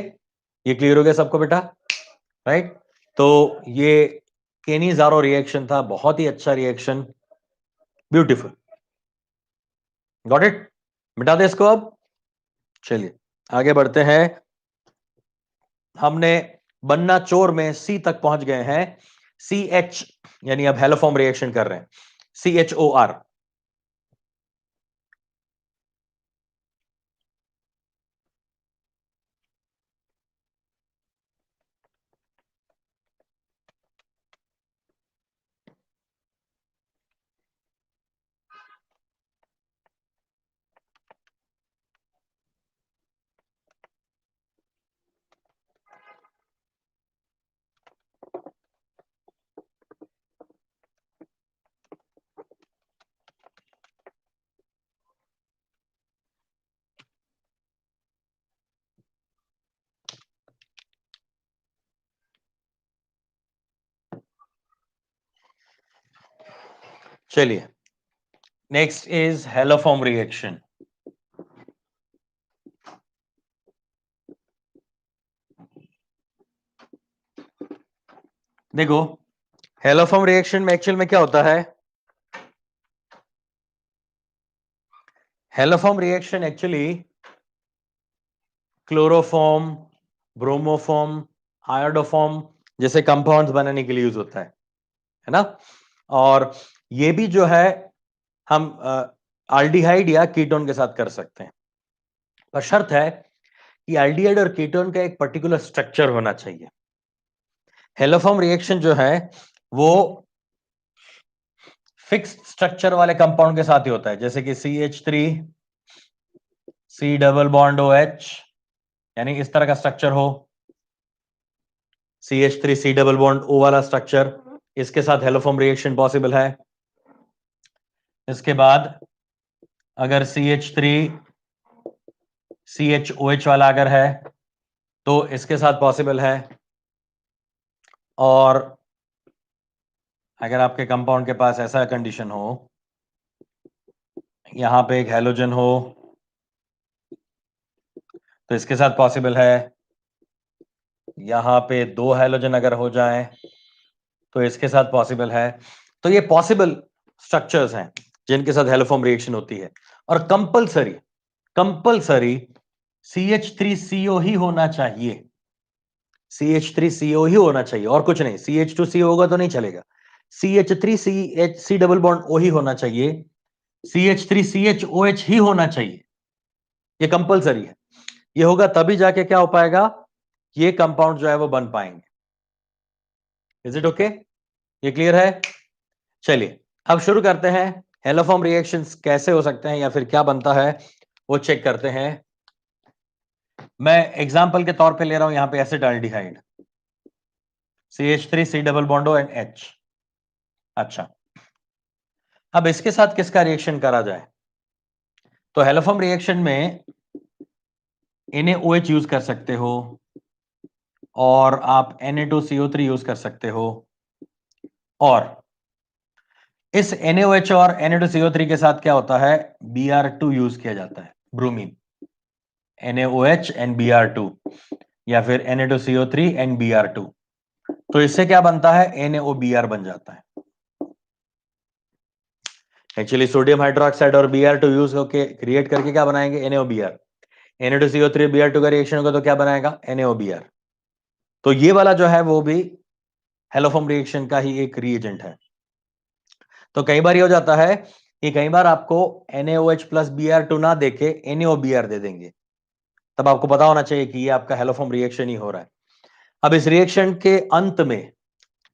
ये क्लियर हो गया सबको बेटा? राइट। तो ये केनीजारो रिएक्शन था, बहुत ही अच्छा रिएक्शन, ब्यूटीफुल। Got it? मिटा दे इसको अब। चलिए आगे बढ़ते हैं। हमने बन्ना चोर में सी तक पहुंच गए हैं। CH यानी अब हेलोफॉर्म रिएक्शन कर रहे हैं, CHOR। चलिए नेक्स्ट इज हेलोफॉर्म रिएक्शन। देखो हेलोफॉर्म रिएक्शन में एक्चुअल में क्या होता है? Haloform reaction actually chloroform, bromoform, iodoform जैसे कंपाउंड्स बनाने के लिए यूज होता है ना? और ये भी जो है हम एल्डिहाइड या कीटोन के साथ कर सकते हैं, पर शर्त है कि एल्डिहाइड और कीटोन का एक पर्टिकुलर स्ट्रक्चर होना चाहिए। हेलोफॉर्म रिएक्शन जो है वो फिक्स्ड स्ट्रक्चर वाले कंपाउंड के साथ ही होता है, जैसे कि CH3 C double bond OH, यानी इस तरह का स्ट्रक्चर हो, CH3 C double bond O वाला स्ट्रक्चर, इसके साथ हेलोफॉर्म रिएक्शन पॉसिबल है। इसके बाद अगर CH3 CHOH वाला अगर है तो इसके साथ पॉसिबल है। और अगर आपके कंपाउंड के पास ऐसा कंडीशन हो, यहां पे एक हैलोजन हो, तो इसके साथ पॉसिबल है। यहां पे 2 हैलोजन अगर हो जाए तो इसके साथ पॉसिबल है। तो ये पॉसिबल स्ट्रक्चर्स हैं जिनके साथ हेलोफॉर्म रिएक्शन होती है। और कंपलसरी कंपलसरी CH3CO ही होना चाहिए। CH3CO ही होना चाहिए और कुछ नहीं। CH2CO होगा तो नहीं चलेगा। CH3CH डबल बॉन्ड O ही होना चाहिए। CH3CHOH ही होना चाहिए। ये कंपलसरी है। ये होगा तभी जाके क्या हो पाएगा, ये कंपाउंड जो है वो बन पाएंगे। Is it okay? ये क्लियर है? चलिए अब शुरू करते हैं। हेलोफॉर्म रिएक्शंस कैसे हो सकते हैं या फिर क्या बनता है वो चेक करते हैं। मैं एग्जांपल के तौर पे ले रहा हूं यहां पे acetaldehyde, CH3C double bond O and H। अच्छा, अब इसके साथ किसका रिएक्शन करा जाए? तो हेलोफॉर्म रिएक्शन में NaOH यूज कर सकते हो और आप Na2CO3 यूज कर सकते हो, और इस NaOH और Na2CO3 के साथ क्या होता है, Br2 यूज किया जाता है, ब्रोमीन। NaOH एंड Br2 या फिर Na2CO3 एंड Br2। तो इससे क्या बनता है, NaOBr बन जाता है। एक्चुअली सोडियम हाइड्रोक्साइड और Br2 यूज होके क्रिएट करके क्या बनाएंगे, NaOBr। Na2CO3 Br2 का रिएक्शन होगा तो क्या बनाएगा, NaOBr। तो ये वाला जो है वो भी हेलोफॉर्म रिएक्शन का ही एक रिएजेंट है। तो कई बार ये हो जाता है कि कई बार आपको NaOH प्लस Br2 ना देके NaOBr दे देंगे, तब आपको पता होना चाहिए कि ये आपका हेलोफॉर्म रिएक्शन ही हो रहा है। अब इस रिएक्शन के अंत में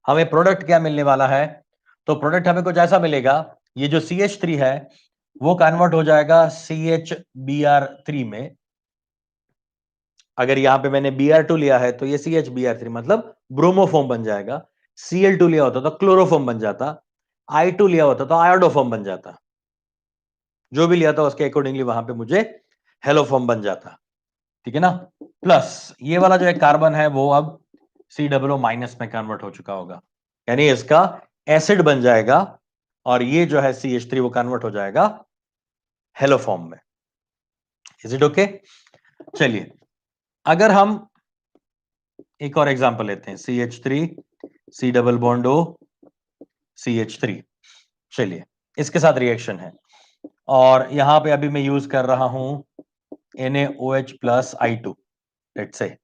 हमें प्रोडक्ट क्या मिलने वाला है, तो प्रोडक्ट हमें कुछ ऐसा मिलेगा, ये जो CH3 है वो कन्वर्ट हो जाएगा CHBr3 में। अगर यहां पे मैंने Br2 लिया है तो ये CHBr3 मतलब ब्रोमोफॉर्म बन जाएगा। Cl2 लिया होता तो क्लोरोफॉर्म बन जाता, I2 लिया होता तो आयोडोफॉर्म बन जाता। जो भी लिया था उसके अकॉर्डिंगली वहां पे मुझे हेलोफॉर्म बन जाता। ठीक है ना? प्लस ये वाला जो एक कार्बन है वो अब COO माइनस में कन्वर्ट हो चुका होगा, यानी इसका एसिड बन जाएगा, और ये जो है CH3 वो कन्वर्ट हो जाएगा हेलोफॉर्म में। Is it okay? चलिए अगर हम एक और एग्जांपल लेते हैं, CH3C double bond O CH3। चलिए इसके साथ रिएक्शन है, और यहां पे अभी मैं यूज कर रहा हूं NaOH plus I2। Let's say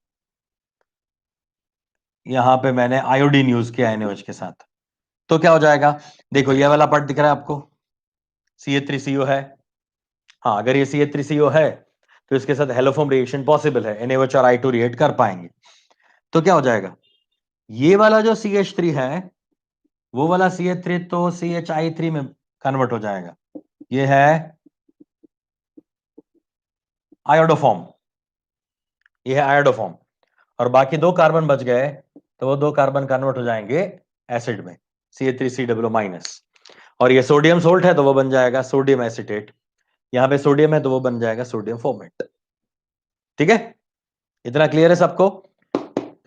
यहां पे मैंने आयोडीन यूज किया NaOH के साथ, तो क्या हो जाएगा, देखो ये वाला पार्ट दिख रहा है आपको, CH3CO है। हाँ, अगर ये CH3CO है तो इसके साथ हेलोफॉर्म रिएक्शन पॉसिबल है, NaOH और I2 रिएक्ट कर पाएंगे। तो क्या हो जाएगा, ये वाला जो CH3 है वो वाला CH3 तो CHI3 में कन्वर्ट हो जाएगा, ये है आयोडोफॉर्म, ये है आयोडोफॉर्म, और बाकी 2 कार्बन बच गए तो वो 2 कार्बन कन्वर्ट हो जाएंगे एसिड में, CH3COO माइनस। और ये सोडियम सोल्ट है तो वो बन जाएगा सोडियम एसिटेट, यहां पे सोडियम है तो वो बन जाएगा सोडियम फोमेट। ठीक है, इतना क्लियर है सबको?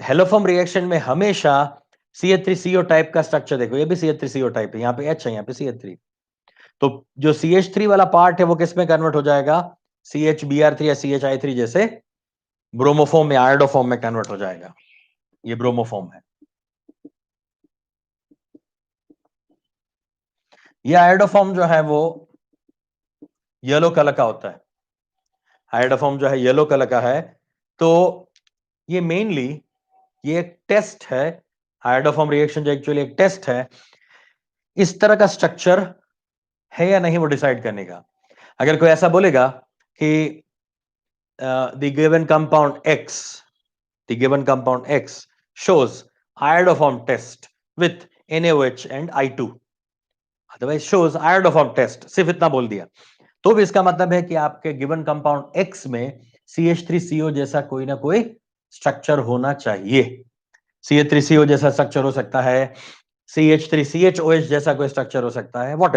हेलोफॉर्म रिएक्शन में हमेशा CH3CO टाइप का स्ट्रक्चर, देखो ये भी CH3CO टाइप है, यहाँ पे H है, यहाँ पे CH3। तो जो CH3 वाला पार्ट है वो किस में कन्वर्ट हो जाएगा, CHBr3 या CHI3 जैसे ब्रोमोफॉर्म या आयोडोफॉर्म में कन्वर्ट हो जाएगा। ये ब्रोमोफॉर्म है, ये आयोडोफॉर्म जो है वो येलो कलर का होता है। आयोडोफॉर्म जो है येलो कलर का है। तो ये मेनली ये एक टेस्ट है, आयोडोफॉर्म रिएक्शन जो एक्चुअली एक टेस्ट है, इस तरह का स्ट्रक्चर है या नहीं वो डिसाइड करने का। अगर कोई ऐसा बोलेगा कि the given compound X, the given compound X shows iodoform test with NaOH and I2, otherwise shows iodoform test, सिर्फ इतना बोल दिया तो भी इसका मतलब है कि आपके गिवन कंपाउंड X में CH3CO जैसा कोई ना कोई स्ट्रक्चर होना चाहिए। CH3CO जैसा स्ट्रक्चर हो सकता है, CH3CHOH जैसा कोई स्ट्रक्चर हो सकता है, वॉट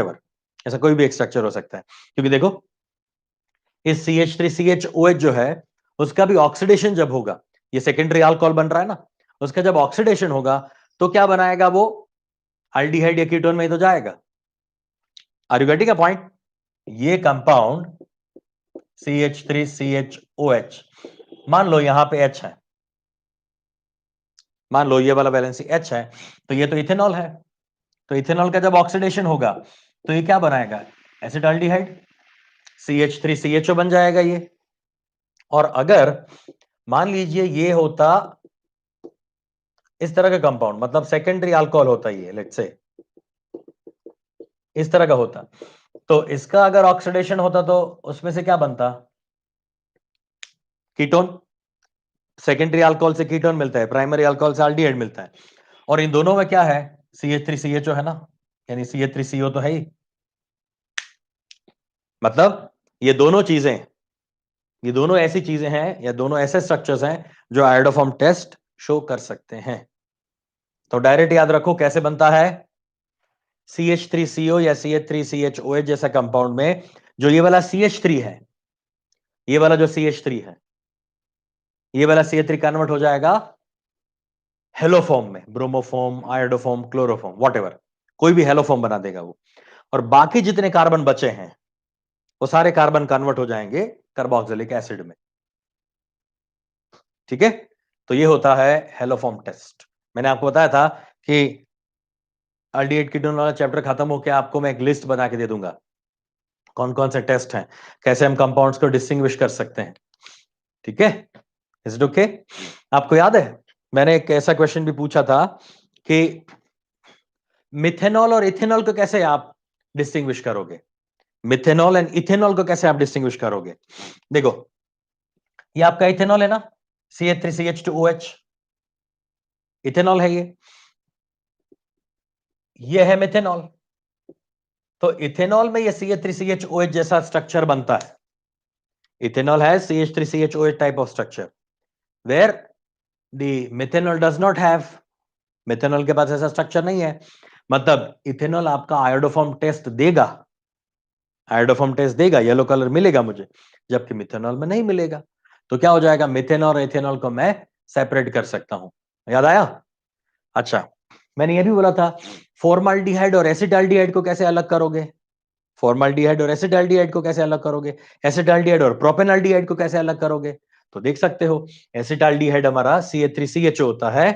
ऐसा कोई भी एक स्ट्रक्चर हो सकता है। क्योंकि देखो इस CH3CHOH जो है उसका भी ऑक्सीडेशन जब होगा, ये सेकेंडरी अल्कोहल बन रहा है ना, उसका जब ऑक्सीडेशन होगा तो क्या बनाएगा, वो अल्डिहाइड या कीटोन में ही तो जाएगा। Are you getting a point? ये कंपाउंड CH3CHOH, मान लो यहां पे H है, मान लो ये वाला वैलेंसी H है, तो ये तो इथेनॉल है, तो इथेनॉल का जब ऑक्सीडेशन होगा तो ये क्या बनाएगा, एसिटाल्डिहाइड, CH3CHO बन जाएगा ये। और अगर मान लीजिए ये होता इस तरह का कंपाउंड, मतलब सेकेंडरी अल्कोहल होता है ये, लेट्स से इस तरह का होता, तो इसका अगर ऑक्सीडेशन होता तो उसमें से क्या बनता, कीटोन। सेकेंडरी अल्कोहल से कीटोन मिलता है, प्राइमरी अल्कोहल से एल्डिहाइड मिलता है, और इन दोनों में क्या है, CH3CHO है ना, यानी CH3CO तो है ही। मतलब ये दोनों चीजें, ये दोनों ऐसी चीजें हैं या दोनों ऐसे स्ट्रक्चर्स हैं जो आयोडोफॉर्म टेस्ट शो कर सकते हैं। तो डायरेक्ट याद रखो कैसे बनता है, CH3CO या CH3CHOH जैसा कंपाउंड में जो ये वाला CH3 है, ये वाला जो CH3 है, ये वाला CH3 कन्वर्ट हो जाएगा हेलोफॉर्म में, ब्रोमोफॉर्म, आयोडोफॉर्म, क्लोरोफॉर्म, व्हाटएवर, कोई भी हेलोफॉर्म बना देगा वो, और बाकी जितने कार्बन बचे हैं वो सारे कार्बन कन्वर्ट हो जाएंगे कार्बोक्सिलिक एसिड में। ठीक है, तो ये होता है हेलोफॉर्म टेस्ट। मैंने आपको बताया था कि अल्डिहाइड कीटोन वाला चैप्टर खत्म होकर आपको मैं एक लिस्ट बना के दे दूंगा, कौन कौन से टेस्ट हैं, कैसे हम कंपाउंड्स को डिस्टिंग्विश कर सकते हैं। ठीक है, इज इट ओके? आपको याद है मैंने एक ऐसा क्वेश्चन भी पूछा था कि मिथेनॉल और इथेनॉल को कैसे आप डिस्टिंग्विश करोगे, मिथेनॉल एंड इथेनॉल को कैसे आप डिस्टिंग्विश करोगे। देखो ये आपका इथेनॉल है ना, CH3CH2OH, इथेनॉल है ये है मिथेनॉल। तो इथेनॉल में ये CH3CHOH जैसा स्ट्रक्चर बनता है, इथेनॉल है CH3CHOH type of structure, where the methanol does not have, methanol के पास ऐसा स्ट्रक्चर नहीं है। मतलब इथेनॉल आपका आयोडोफॉर्म टेस्ट देगा, आयोडोफॉर्म टेस्ट देगा, येलो कलर मिलेगा मुझे, जबकि मिथेनॉल में नहीं मिलेगा। तो क्या हो जाएगा, मिथेनॉल और इथेनॉल को मैं सेपरेट कर सकता हूं। याद आया? अच्छा, मैंने ये भी बोला था फॉर्माल्डिहाइड और एसिटाल्डिहाइड को कैसे अलग करोगे, फॉर्माल्डिहाइड और एसिटाल्डिहाइड को कैसे अलग करोगे, एसिटाल्डिहाइड और प्रोपेनल्डिहाइड को कैसे अलग करोगे। तो देख सकते हो एसिटाल्डिहाइड हमारा CH3CHO होता है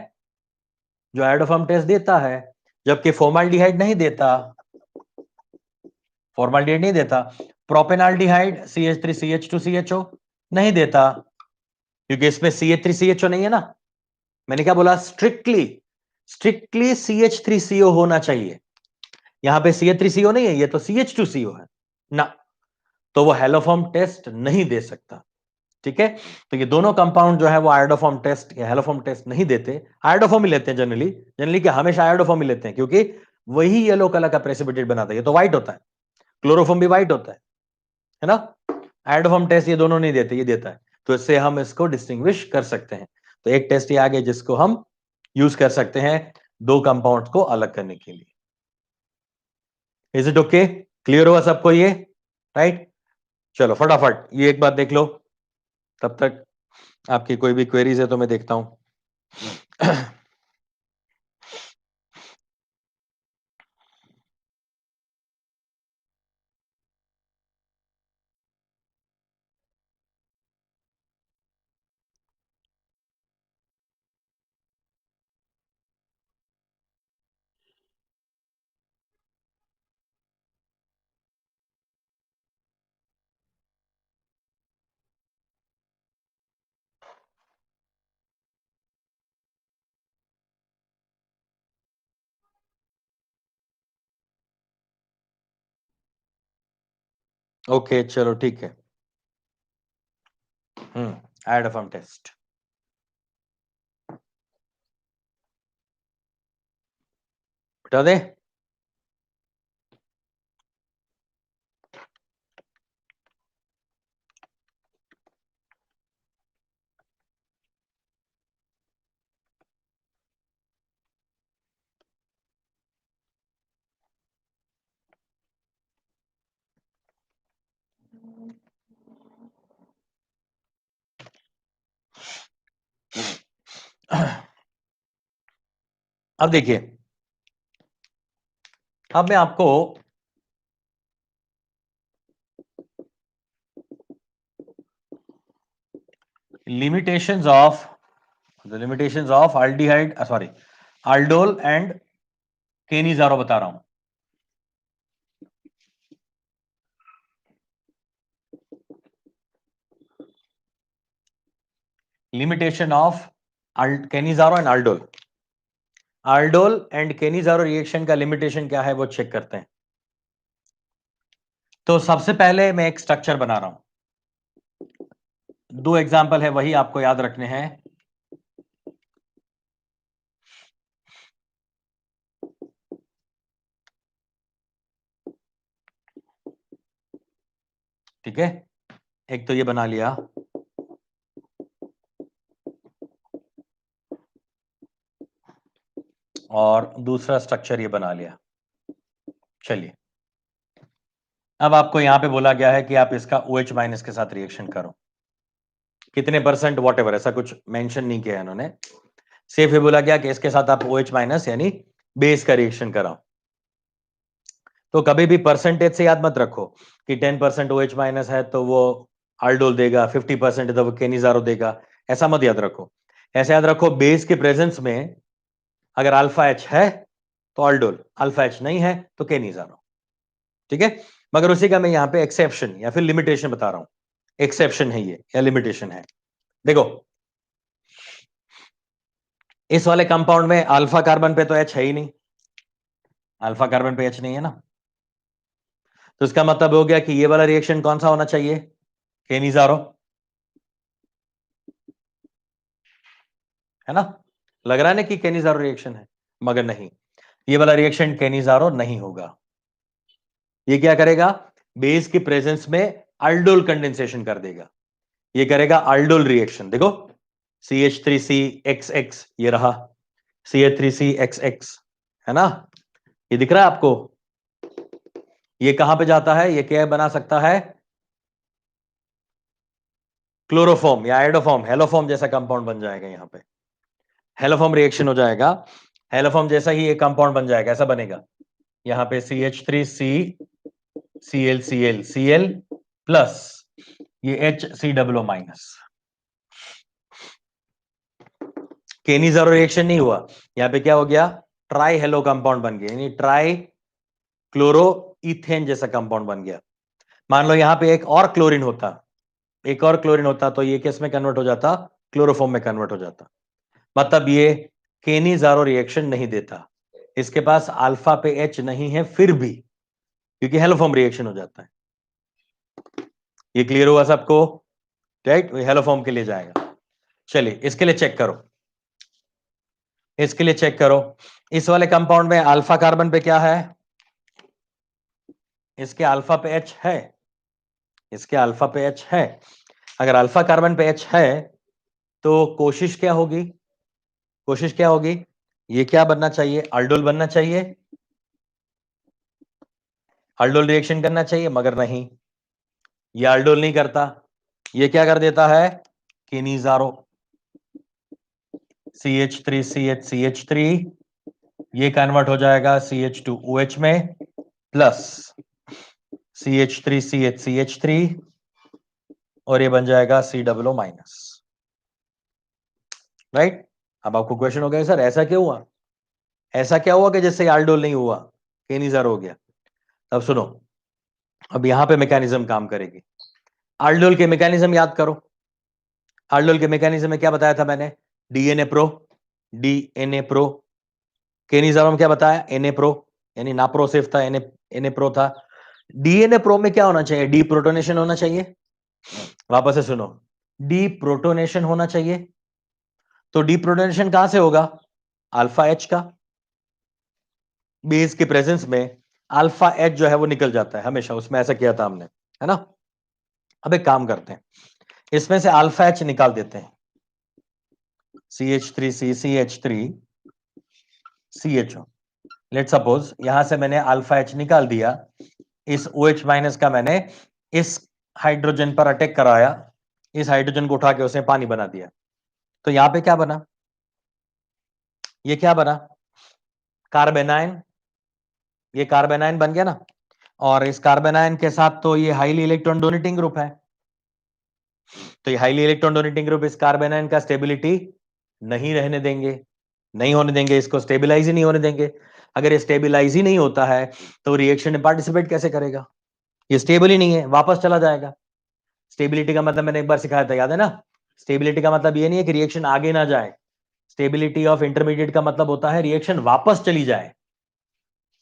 जो आयोडोफॉर्म टेस्ट देता है, जबकि फॉर्माल्डिहाइड नहीं देता, फॉर्माल्डिहाइड नहीं देता। प्रोपेनल्डिहाइड CH3CH2CHO नहीं देता, क्योंकि इसमें CH3CHO नहीं है ना। मैंने क्या बोला, स्ट्रिक्टली स्ट्रिक्टली CH3CO होना चाहिए, यहां पे CH3CO नहीं है, ये तो CH2CO है ना, तो वो हेलोफॉर्म टेस्ट नहीं दे सकता। ठीक है, तो ये दोनों कंपाउंड जो है वो आयोडोफॉर्म टेस्ट या हेलोफॉर्म टेस्ट नहीं देते, आयोडोफॉर्म ही लेते हैं जनरली, जनरली क्या हमेशा आयोडोफॉर्म ही लेते हैं, क्योंकि वही येलो कलर का प्रेसिपिटेट बनाता है, ये तो व्हाइट होता है, क्लोरोफॉर्म भी व्हाइट होता है ना। आयोडोफॉर्म टेस्ट ये दोनों नहीं देते, ये देता है, तो इससे हम इसको डिस्टिंग्विश कर सकते हैं। तो एक टेस्ट ये आ गया जिसको हम यूज कर सकते हैं दो कंपाउंड को अलग करने के लिए। इज इट ओके, क्लियर हुआ सबको ये, राइट? चलो फटाफट ये एक बात देख लो, तब तक आपकी कोई भी क्वेरीज है तो मैं देखता हूं। ओके चलो ठीक है। आयोडोफॉर्म टेस्ट बता दे। अब देखिए, अब मैं आपको limitations of the limitations of aldehyde sorry aldol and Cannizzaro बता रहा हूं. Limitation of Cannizzaro and aldol. aldol and Cannizzaro reaction का लिमिटेशन क्या है वो चेक करते हैं. तो सबसे पहले मैं एक स्ट्रक्चर बना रहा हूं. 2 एग्जांपल है वही आपको याद रखने हैं. ठीक है, एक तो ये बना लिया. और दूसरा स्ट्रक्चर ये बना लिया. चलिए, अब आपको यहां पे बोला गया है कि आप इसका OH माइनस के साथ रिएक्शन करो. कितने परसेंट वॉट ऐसा कुछ मेंशन नहीं किया है इन्होंने. सिर्फ ये बोला गया कि इसके साथ आप OH माइनस यानी बेस का रिएक्शन कराओ. तो कभी भी परसेंटेज से याद मत रखो कि 10% OH माइनस है तो वो aldol देगा, 50% है तो वो केनिजारो देगा. ऐसा मत याद रखो. ऐसा याद रखो बेस के प्रेजेंस में अगर अल्फा एच है तो aldol, अल्फा एच नहीं है तो केनिजारो. ठीक है, मगर उसी का मैं यहां पे एक्सेप्शन या फिर लिमिटेशन बता रहा हूं. एक्सेप्शन है ये या लिमिटेशन है. देखो, इस वाले कंपाउंड में अल्फा कार्बन पे तो एच है ही नहीं. अल्फा कार्बन पे एच नहीं है ना. तो इसका मतलब हो गया कि ये वाला रिएक्शन कौन सा होना चाहिए? केनिजारो, है ना. लग रहा है ना कि केनिजारो रिएक्शन है, मगर नहीं. ये वाला रिएक्शन केनिजारो नहीं होगा. ये क्या करेगा? बेस की प्रेजेंस में अल्डोल कंडेंसेशन कर देगा. ये करेगा अल्डोल रिएक्शन. देखो, CH3CXX ये रहा CH3CXX, है ना. ये दिख रहा है आपको? ये कहां पे जाता है? ये क्या बना सकता है? क्लोरोफॉर्म या आइडोफॉर्म, हेलोफॉर्म जैसा कंपाउंड बन जाएगा. यहां पे हेलोफॉर्म रिएक्शन हो जाएगा. हेलोफॉर्म जैसा ही एक कंपाउंड बन जाएगा. ऐसा बनेगा यहां पे CH3CClCl प्लस ये HCOO माइनस. केनिजारो रिएक्शन नहीं हुआ. यहां पे क्या हो गया? ट्राई हेलो कंपाउंड बन गया, यानी ट्राई क्लोरो इथेन जैसा कंपाउंड बन गया. मान लो यहां पे एक और क्लोरीन होता, एक और क्लोरीन होता तो ये किस में कन्वर्ट हो जाता? क्लोरोफॉर्म में कन्वर्ट हो जाता. मतलब ये केनिजारो रिएक्शन नहीं देता. इसके पास अल्फा पे एच नहीं है फिर भी, क्योंकि हेलोफॉर्म रिएक्शन हो जाता है. ये क्लियर हुआ सबको? राइट, हेलोफॉर्म के लिए जाएगा. चलिए इसके लिए चेक करो. इसके लिए चेक करो, इस वाले कंपाउंड में अल्फा कार्बन पे क्या है? इसके अल्फा पे एच है. इसके अल्फा पे एच है. अगर अल्फा कार्बन पे एच है तो कोशिश क्या होगी? कोशिश क्या होगी? ये क्या बनना चाहिए? अल्डोल बनना चाहिए. अल्डोल रिएक्शन करना चाहिए, मगर नहीं, ये अल्डोल नहीं करता. ये क्या कर देता है? केनिजारो. CH3CH CH3 ये कन्वर्ट हो जाएगा CH2OH में प्लस CH3CH CH3 और ये बन जाएगा COO माइनस. राइट. अब आपको क्वेश्चन हो गया सर ऐसा क्यों हुआ? ऐसा क्या हुआ कि जिससे अल्डोल नहीं हुआ, केनिजारो हो गया? अब सुनो, अब यहां पे मैकेनिज्म काम करेगी. अल्डोल के मैकेनिज्म याद करो. अल्डोल के मैकेनिज्म में क्या बताया था मैंने? DNA pro, DNA pro. Cannizzaro में क्या बताया? एनए प्रो, यानी नाप्रोसिफ था, एनए प्रो था. डीएनए प्रो में क्या होना चाहिए? डी प्रोटोनेशन होना चाहिए. वापस से सुनो, डी प्रोटोनेशन होना चाहिए. तो डी प्रोटोनेशन कहां से होगा? अल्फा एच का. बेस के प्रेजेंस में अल्फा एच जो है वो निकल जाता है हमेशा, उसमें ऐसा किया था हमने, है ना. अब एक काम करते हैं, इसमें से अल्फा एच निकाल देते हैं. CH3CCH3CHO. लेट सपोज यहां से मैंने अल्फा एच निकाल दिया. इस OH माइनस का मैंने इस हाइड्रोजन पर अटैक कराया. इस हाइड्रोजन को उठा के उसने पानी बना दिया. तो यहां पे क्या बना? ये क्या बना? कार्बेनाइन. ये कार्बेनाइन बन गया ना. और इस कार्बेनाइन के साथ तो ये हाईली इलेक्ट्रॉन डोनेटिंग ग्रुप है. तो ये हाईली इलेक्ट्रॉन डोनेटिंग ग्रुप इस कार्बेनाइन का स्टेबिलिटी नहीं रहने देंगे, नहीं होने देंगे, इसको स्टेबिलाईज ही नहीं होने देंगे। अगर ये स्टेबिलाईज ही नहीं होता है तो रिएक्शन में पार्टिसिपेट कैसे करेगा? ये स्टेबल ही नहीं है, वापस चला जाएगा। स्टेबिलिटी का मतलब मैंने एक बार सिखाया था, याद है ना? स्टेबिलिटी का मतलब ये नहीं है कि रिएक्शन आगे ना जाए। स्टेबिलिटी ऑफ इंटरमीडिएट का मतलब होता है रिएक्शन वापस चली जाए।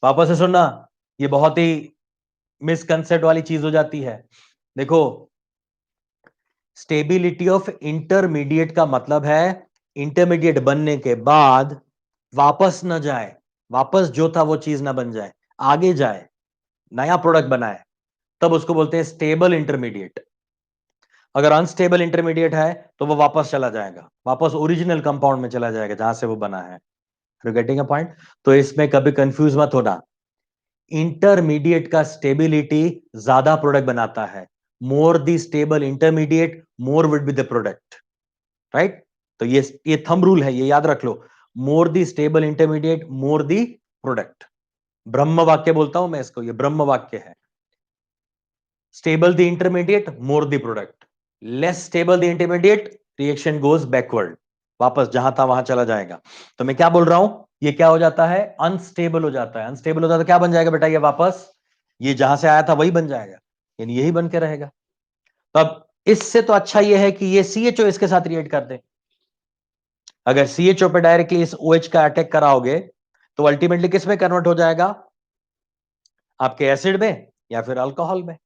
वापस से सुनना, ये बहुत ही मिसकंसेप्ट वाली चीज हो जाती है। देखो, स्टेबिलिटी ऑफ इंटरमीडिएट का मतलब है इंटरमीडिएट बनने के बाद वापस ना जाए, वापस जो था वो चीज ना बन जाए, आगे जाए, नया प्रोडक्ट बनाए, तब उसको बोलते हैं स्टेबल इंटरमीडिएट। अगर अनस्टेबल इंटरमीडिएट है तो वो वापस चला जाएगा, वापस ओरिजिनल कंपाउंड में चला जाएगा जहां से वो बना है। You getting a point? तो इसमें कभी कंफ्यूज मत होना। इंटरमीडिएट का स्टेबिलिटी ज्यादा प्रोडक्ट बनाता है। More the stable intermediate, more will be the product, right? तो ये थंब रूल है, ये याद रख लो। More the stable intermediate, more the product. ब्रह्म वाक्य बोलता हूं मैं इसको, ये ब्रह्म वाक्य है। Stable the intermediate, more the product. Less stable the intermediate, reaction goes backward, वापस जहां था वहां चला जाएगा। तो मैं क्या बोल रहा हूं, ये क्या हो जाता है? अनस्टेबल हो जाता है। अनस्टेबल हो जाता है तो क्या बन जाएगा बेटा? ये वापस, ये जहां से आया था वही बन जाएगा, यानी यही बन के रहेगा। तो अब इससे तो अच्छा ये है कि ये CHO इसके साथ रिएक्ट कर दे। अगर CHO पे डायरेक्टली इस OH का अटैक कराओगे तो अल्टीमेटली किस में कन्वर्ट हो जाएगा? आपके एसिड में या फिर अल्कोहल में।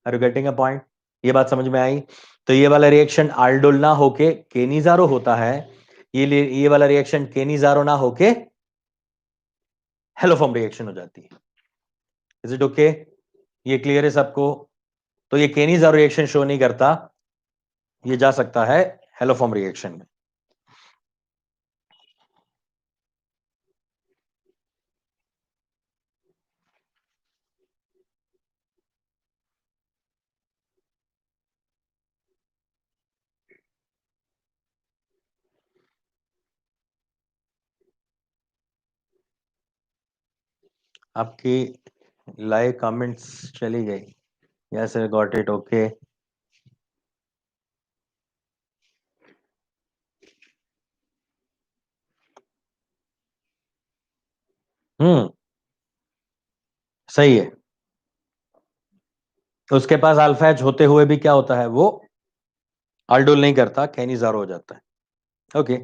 Are you getting a point? ये बात समझ में आई? तो ये वाला रिएक्शन आल्डोल ना होके केनिजारो होता है, ये वाला रिएक्शन केनिजारो ना होके हेलोफॉर्म रिएक्शन हो जाती है। Is it okay? ये क्लियर है सबको? तो ये केनिजारो रिएक्शन शो नहीं करता, ये जा सकता है हेलोफॉर्म रिएक्शन में। आपकी लाइव कमेंट्स चली गई। Yes got it, okay. सही है। उसके पास अल्फा एच होते हुए भी क्या होता है, वो अल्डोल नहीं करता, कैनिजारो हो जाता है। ओके।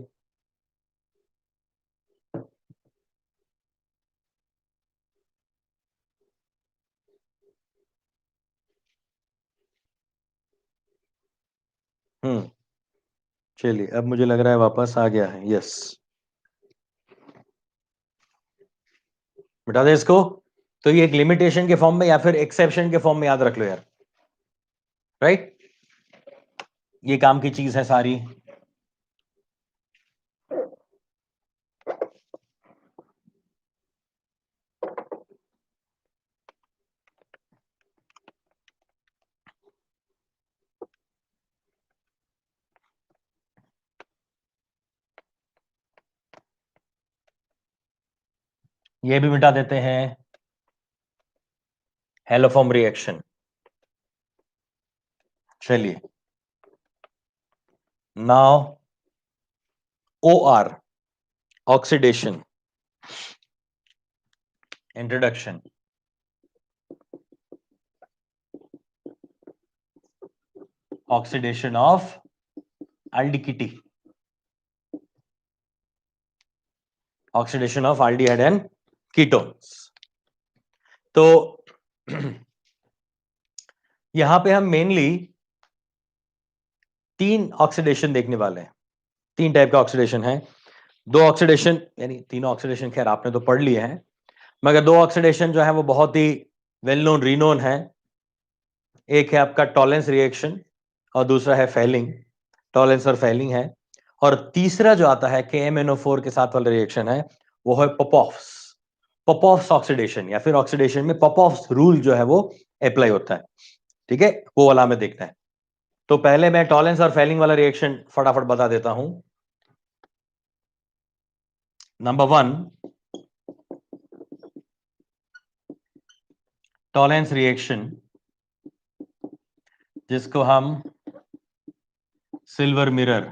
चलिए, अब मुझे लग रहा है वापस आ गया है। यस, मिटा दे इसको। तो ये एक लिमिटेशन के फॉर्म में या फिर एक्सेप्शन के फॉर्म में याद रख लो यार, राइट? ये काम की चीज है सारी। ये भी मिटा देते हैं, हेलोफॉर्म रिएक्शन। चलिए, now OR, oxidation. Introduction. Oxidation of एल्डिकिटी, oxidation of aldehyde and ketones. तो यहां पे हम मेनली 3 ऑक्सीडेशन देखने वाले हैं। 3 टाइप का ऑक्सीडेशन है। 2 ऑक्सीडेशन, यानी तीनों ऑक्सीडेशन खैर आपने तो पढ़ लिए हैं, मगर 2 ऑक्सीडेशन जो है वो बहुत ही वेल नोन, रीनोन है। एक है आपका टॉलेंस रिएक्शन और दूसरा है फेलिंग। टॉलेंस और फेलिंग है। और तीसरा जो आता है KMnO4 के साथ वाला रिएक्शन है, वो है पॉपॉफ्स। पॉपॉफ्स ऑक्सीडेशन, या फिर ऑक्सीडेशन में पॉपॉफ्स रूल जो है वो अप्लाई होता है। ठीक है, वो वाला हमें देखना है। तो पहले मैं टॉलेंस और फेलिंग वाला रिएक्शन फटाफट बता देता हूं। नंबर 1, टॉलेंस रिएक्शन, जिसको हम सिल्वर मिरर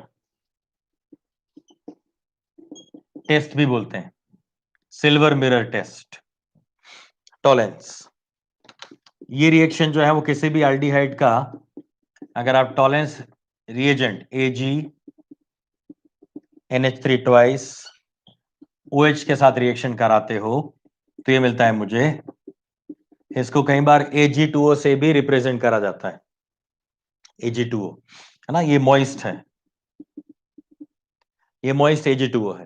टेस्ट भी बोलते हैं, सिल्वर मिरर टेस्ट, टॉलेंस। ये रिएक्शन जो है वो किसी भी एल्डिहाइड का, अगर आप Tollens reagent AgNH3 twice OH के साथ रिएक्शन कराते हो तो ये मिलता है मुझे। इसको कई बार Ag2O से भी रिप्रेजेंट करा जाता है, Ag2O है ना, ये मॉइस्ट है, ये मॉइस्ट Ag2O है।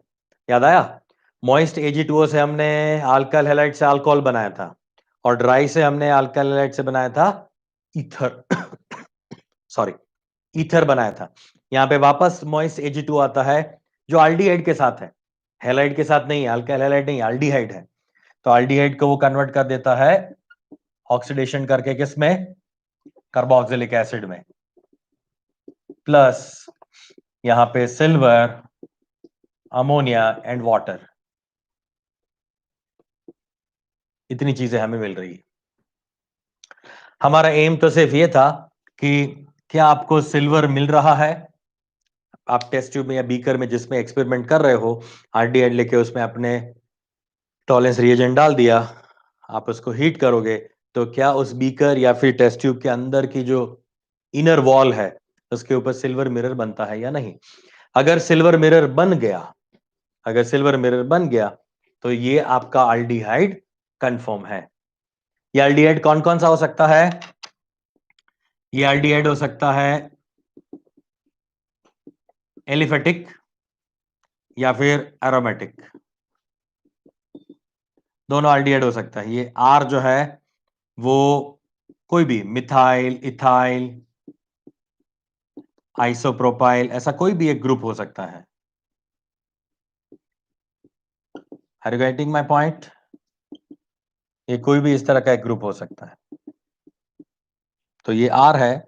याद आया, मॉइस्ट Ag2O से हमने अल्काइल हैलाइड से अल्कोहल बनाया था, और ड्राई से हमने अल्काइल हैलाइड से बनाया था ईथर सॉरी, ईथर बनाया था। यहाँ पे वापस मॉइस्ट Ag2 आता है जो एल्डिहाइड के साथ है, हैलाइड के साथ नहीं, अल्काइल हैलाइड नहीं, एल्डिहाइड है। तो एल्डिहाइड को वो कन्वर्ट कर देता है ऑक्सीडेशन करके, किसमें, कार्बोक्सिलिक एसिड में, प्लस यहां पे सिल्वर, अमोनिया एंड वाटर, इतनी चीजें हमें मिल रही है। हमारा एम तो सिर्फ ये था कि क्या आपको सिल्वर मिल रहा है, आप टेस्ट ट्यूब में या बीकर में जिसमें एक्सपेरिमेंट कर रहे हो, आरडीआईड लेके उसमें अपने टॉलेंस रिएजेंट डाल दिया, आप उसको हीट करोगे तो क्या उस बीकर या फिर टेस्ट ट्यूब के अंदर की जो इनर वॉल है उसके ऊपर सिल्वर मिरर बनता है या नहीं। अगर सिल्वर मिरर बन गया, अगर सिल्वर मिरर बन गया तो ये आपका अल्डिहाइड कंफर्म है। ये अल्डिहाइड कौन कौन सा हो सकता है, ये अल्डिहाइड हो सकता है एलिफेटिक या फिर एरोमेटिक, दोनों अल्डिहाइड हो सकता है। ये आर जो है वो कोई भी मिथाइल, इथाइल, आइसोप्रोपाइल, ऐसा कोई भी एक ग्रुप हो सकता है। Are you getting my point, ये कोई भी इस तरह का एक ग्रुप हो सकता है। तो ये आर है,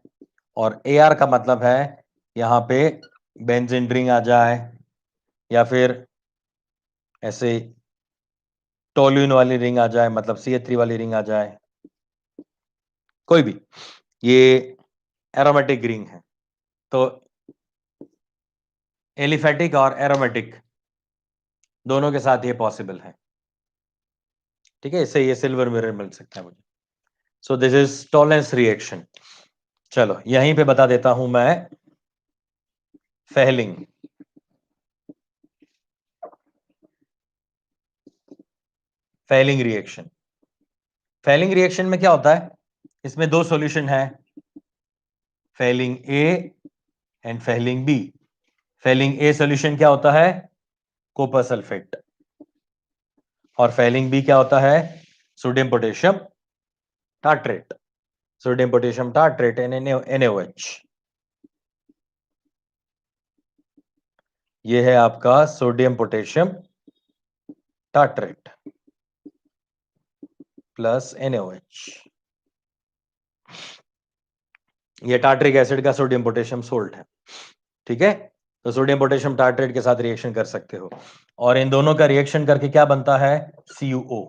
और ए आर का मतलब है यहां पे बेंजीन रिंग आ जाए या फिर ऐसे टोल्यूइन वाली रिंग आ जाए, मतलब CH3 वाली रिंग आ जाए, कोई भी, ये एरोमेटिक रिंग है। तो एलिफेटिक और एरोमेटिक दोनों के साथ ये पॉसिबल है, ठीक है, इससे ये सिल्वर मिरर मिल सकता है मुझे। So this is Tollens reaction. चलो यहीं पे बता देता हूं मैं Fehling. Fehling reaction, Fehling reaction में क्या होता है, इसमें दो सॉल्यूशन है, Fehling A and Fehling B. Fehling A solution क्या होता है, कॉपर सल्फेट, और फेहलिंग बी क्या होता है, sodium potassium tartrate, sodium potassium tartrate NaOH। ये है आपका sodium potassium tartrate plus NaOH। ये टार्ट्रिक एसिड का सोडियम पोटेशियम सोल्ट है, ठीक है। तो सोडियम पोटेशियम टार्ट्रेट के साथ रिएक्शन कर सकते हो, और इन दोनों का रिएक्शन करके क्या बनता है, CuO,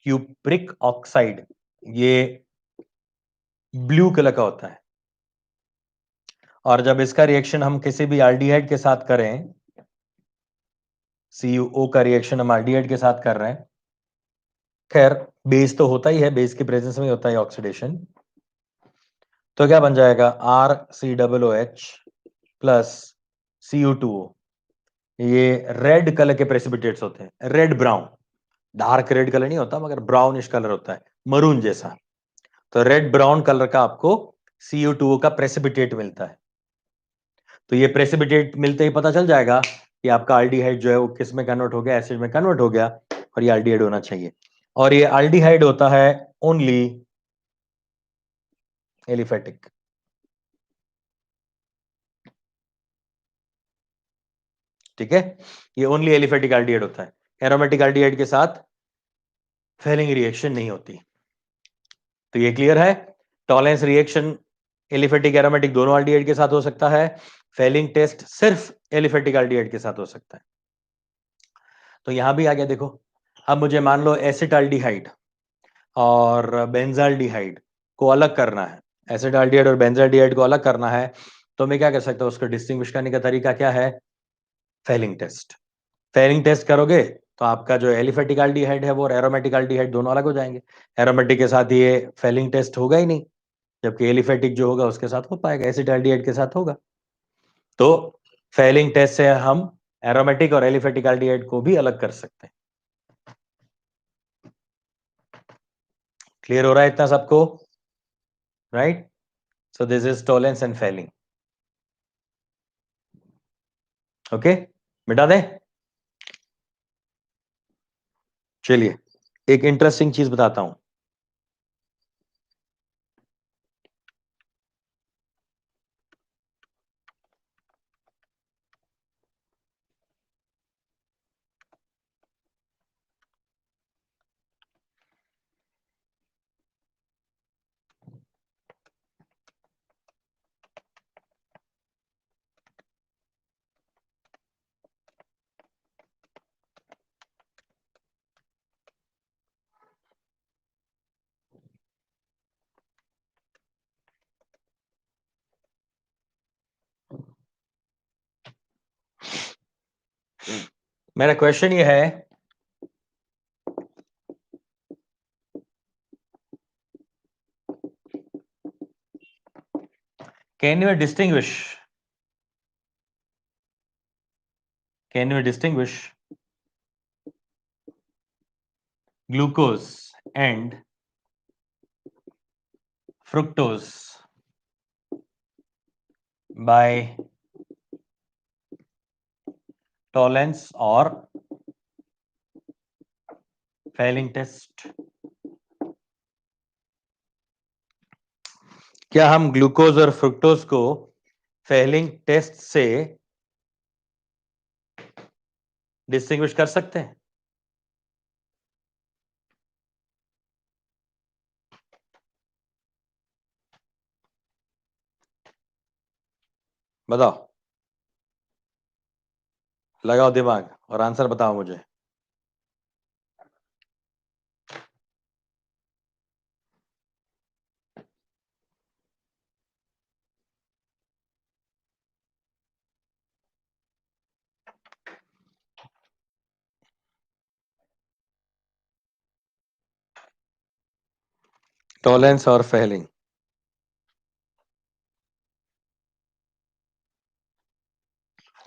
क्यूप्रिक ऑक्साइड। ये ब्लू कलर का होता है, और जब इसका रिएक्शन हम किसी भी एल्डिहाइड के साथ करें, CuO का रिएक्शन हम एल्डिहाइड के साथ कर रहे हैं, खैर बेस तो होता ही है, बेस की प्रेजेंस में होता है ऑक्सीडेशन, तो क्या बन जाएगा, RCOOH प्लस Cu2O। ये रेड कलर के प्रेसिपिटेट्स होते हैं, red brown, dark red colour नहीं होता मगर ब्राउनिश कलर होता है, मरून जैसा। तो रेड ब्राउन कलर का आपको Cu2O का प्रेसिपिटेट मिलता है। तो ये प्रेसिपिटेट मिलते ही पता चल जाएगा कि आपका एल्डिहाइड जो है वो किस में कन्वर्ट हो गया, एसिड में कन्वर्ट हो गया, और ये एल्डिहाइड होना चाहिए। और ये एल्डिहाइड होता है ओनली एलिफेटिक, ठीक है, ये ओनली एलिफेटिक एल्डिहाइड होता है, एरोमेटिक एल्डिहाइड के साथ फेलिंग रिएक्शन नहीं होती। तो ये क्लियर है, टॉलेंस रिएक्शन एलिफेटिक एरोमेटिक दोनों एल्डिहाइड के साथ हो सकता है, फेलिंग टेस्ट सिर्फ एलिफेटिक एल्डिहाइड के साथ हो सकता है। तो यहां भी आ गया देखो, अब मुझे मान लो एसिटाल्डिहाइड और बेंजाल्डिहाइड को अलग करना है, एसिटाल्डिहाइड और बेंजाल्डिहाइड को अलग करना है, तो मैं क्या कर सकता हूं, उसको डिस्टिंग्विश करने का तरीका क्या है, फेलिंग टेस्ट। फेरिंग टेस्ट करोगे तो आपका जो एलिफेटिक एल्डिहाइड है वो और एरोमेटिक एल्डिहाइड दोनों अलग हो जाएंगे। एरोमेटिक के साथ ये फेलिंग टेस्ट होगा ही नहीं, जबकि एलिफेटिक जो होगा उसके साथ हो पाएगा, एसिड एल्डिहाइड के साथ होगा। तो फेलिंग टेस्ट से हम एरोमेटिक और एलिफेटिक एल्डिहाइड को भी अलग कर सकते हैं। क्लियर हो रहा है इतना सबको? Right, so this is Tollens and Fehling. Okay, मिटा दें? चलिए एक इंटरेस्टिंग चीज बताता हूं। मेरा क्वेश्चन ये है, can you distinguish glucose and fructose by tolerance or failing test? क्या हम ग्लूकोज और फ्रुक्टोज को फेलिंग टेस्ट से डिस्टिंग्विश कर सकते हैं? बताओ, लगाओ दिमाग और आंसर बताओ मुझे। टॉलेंस और फेलिंग,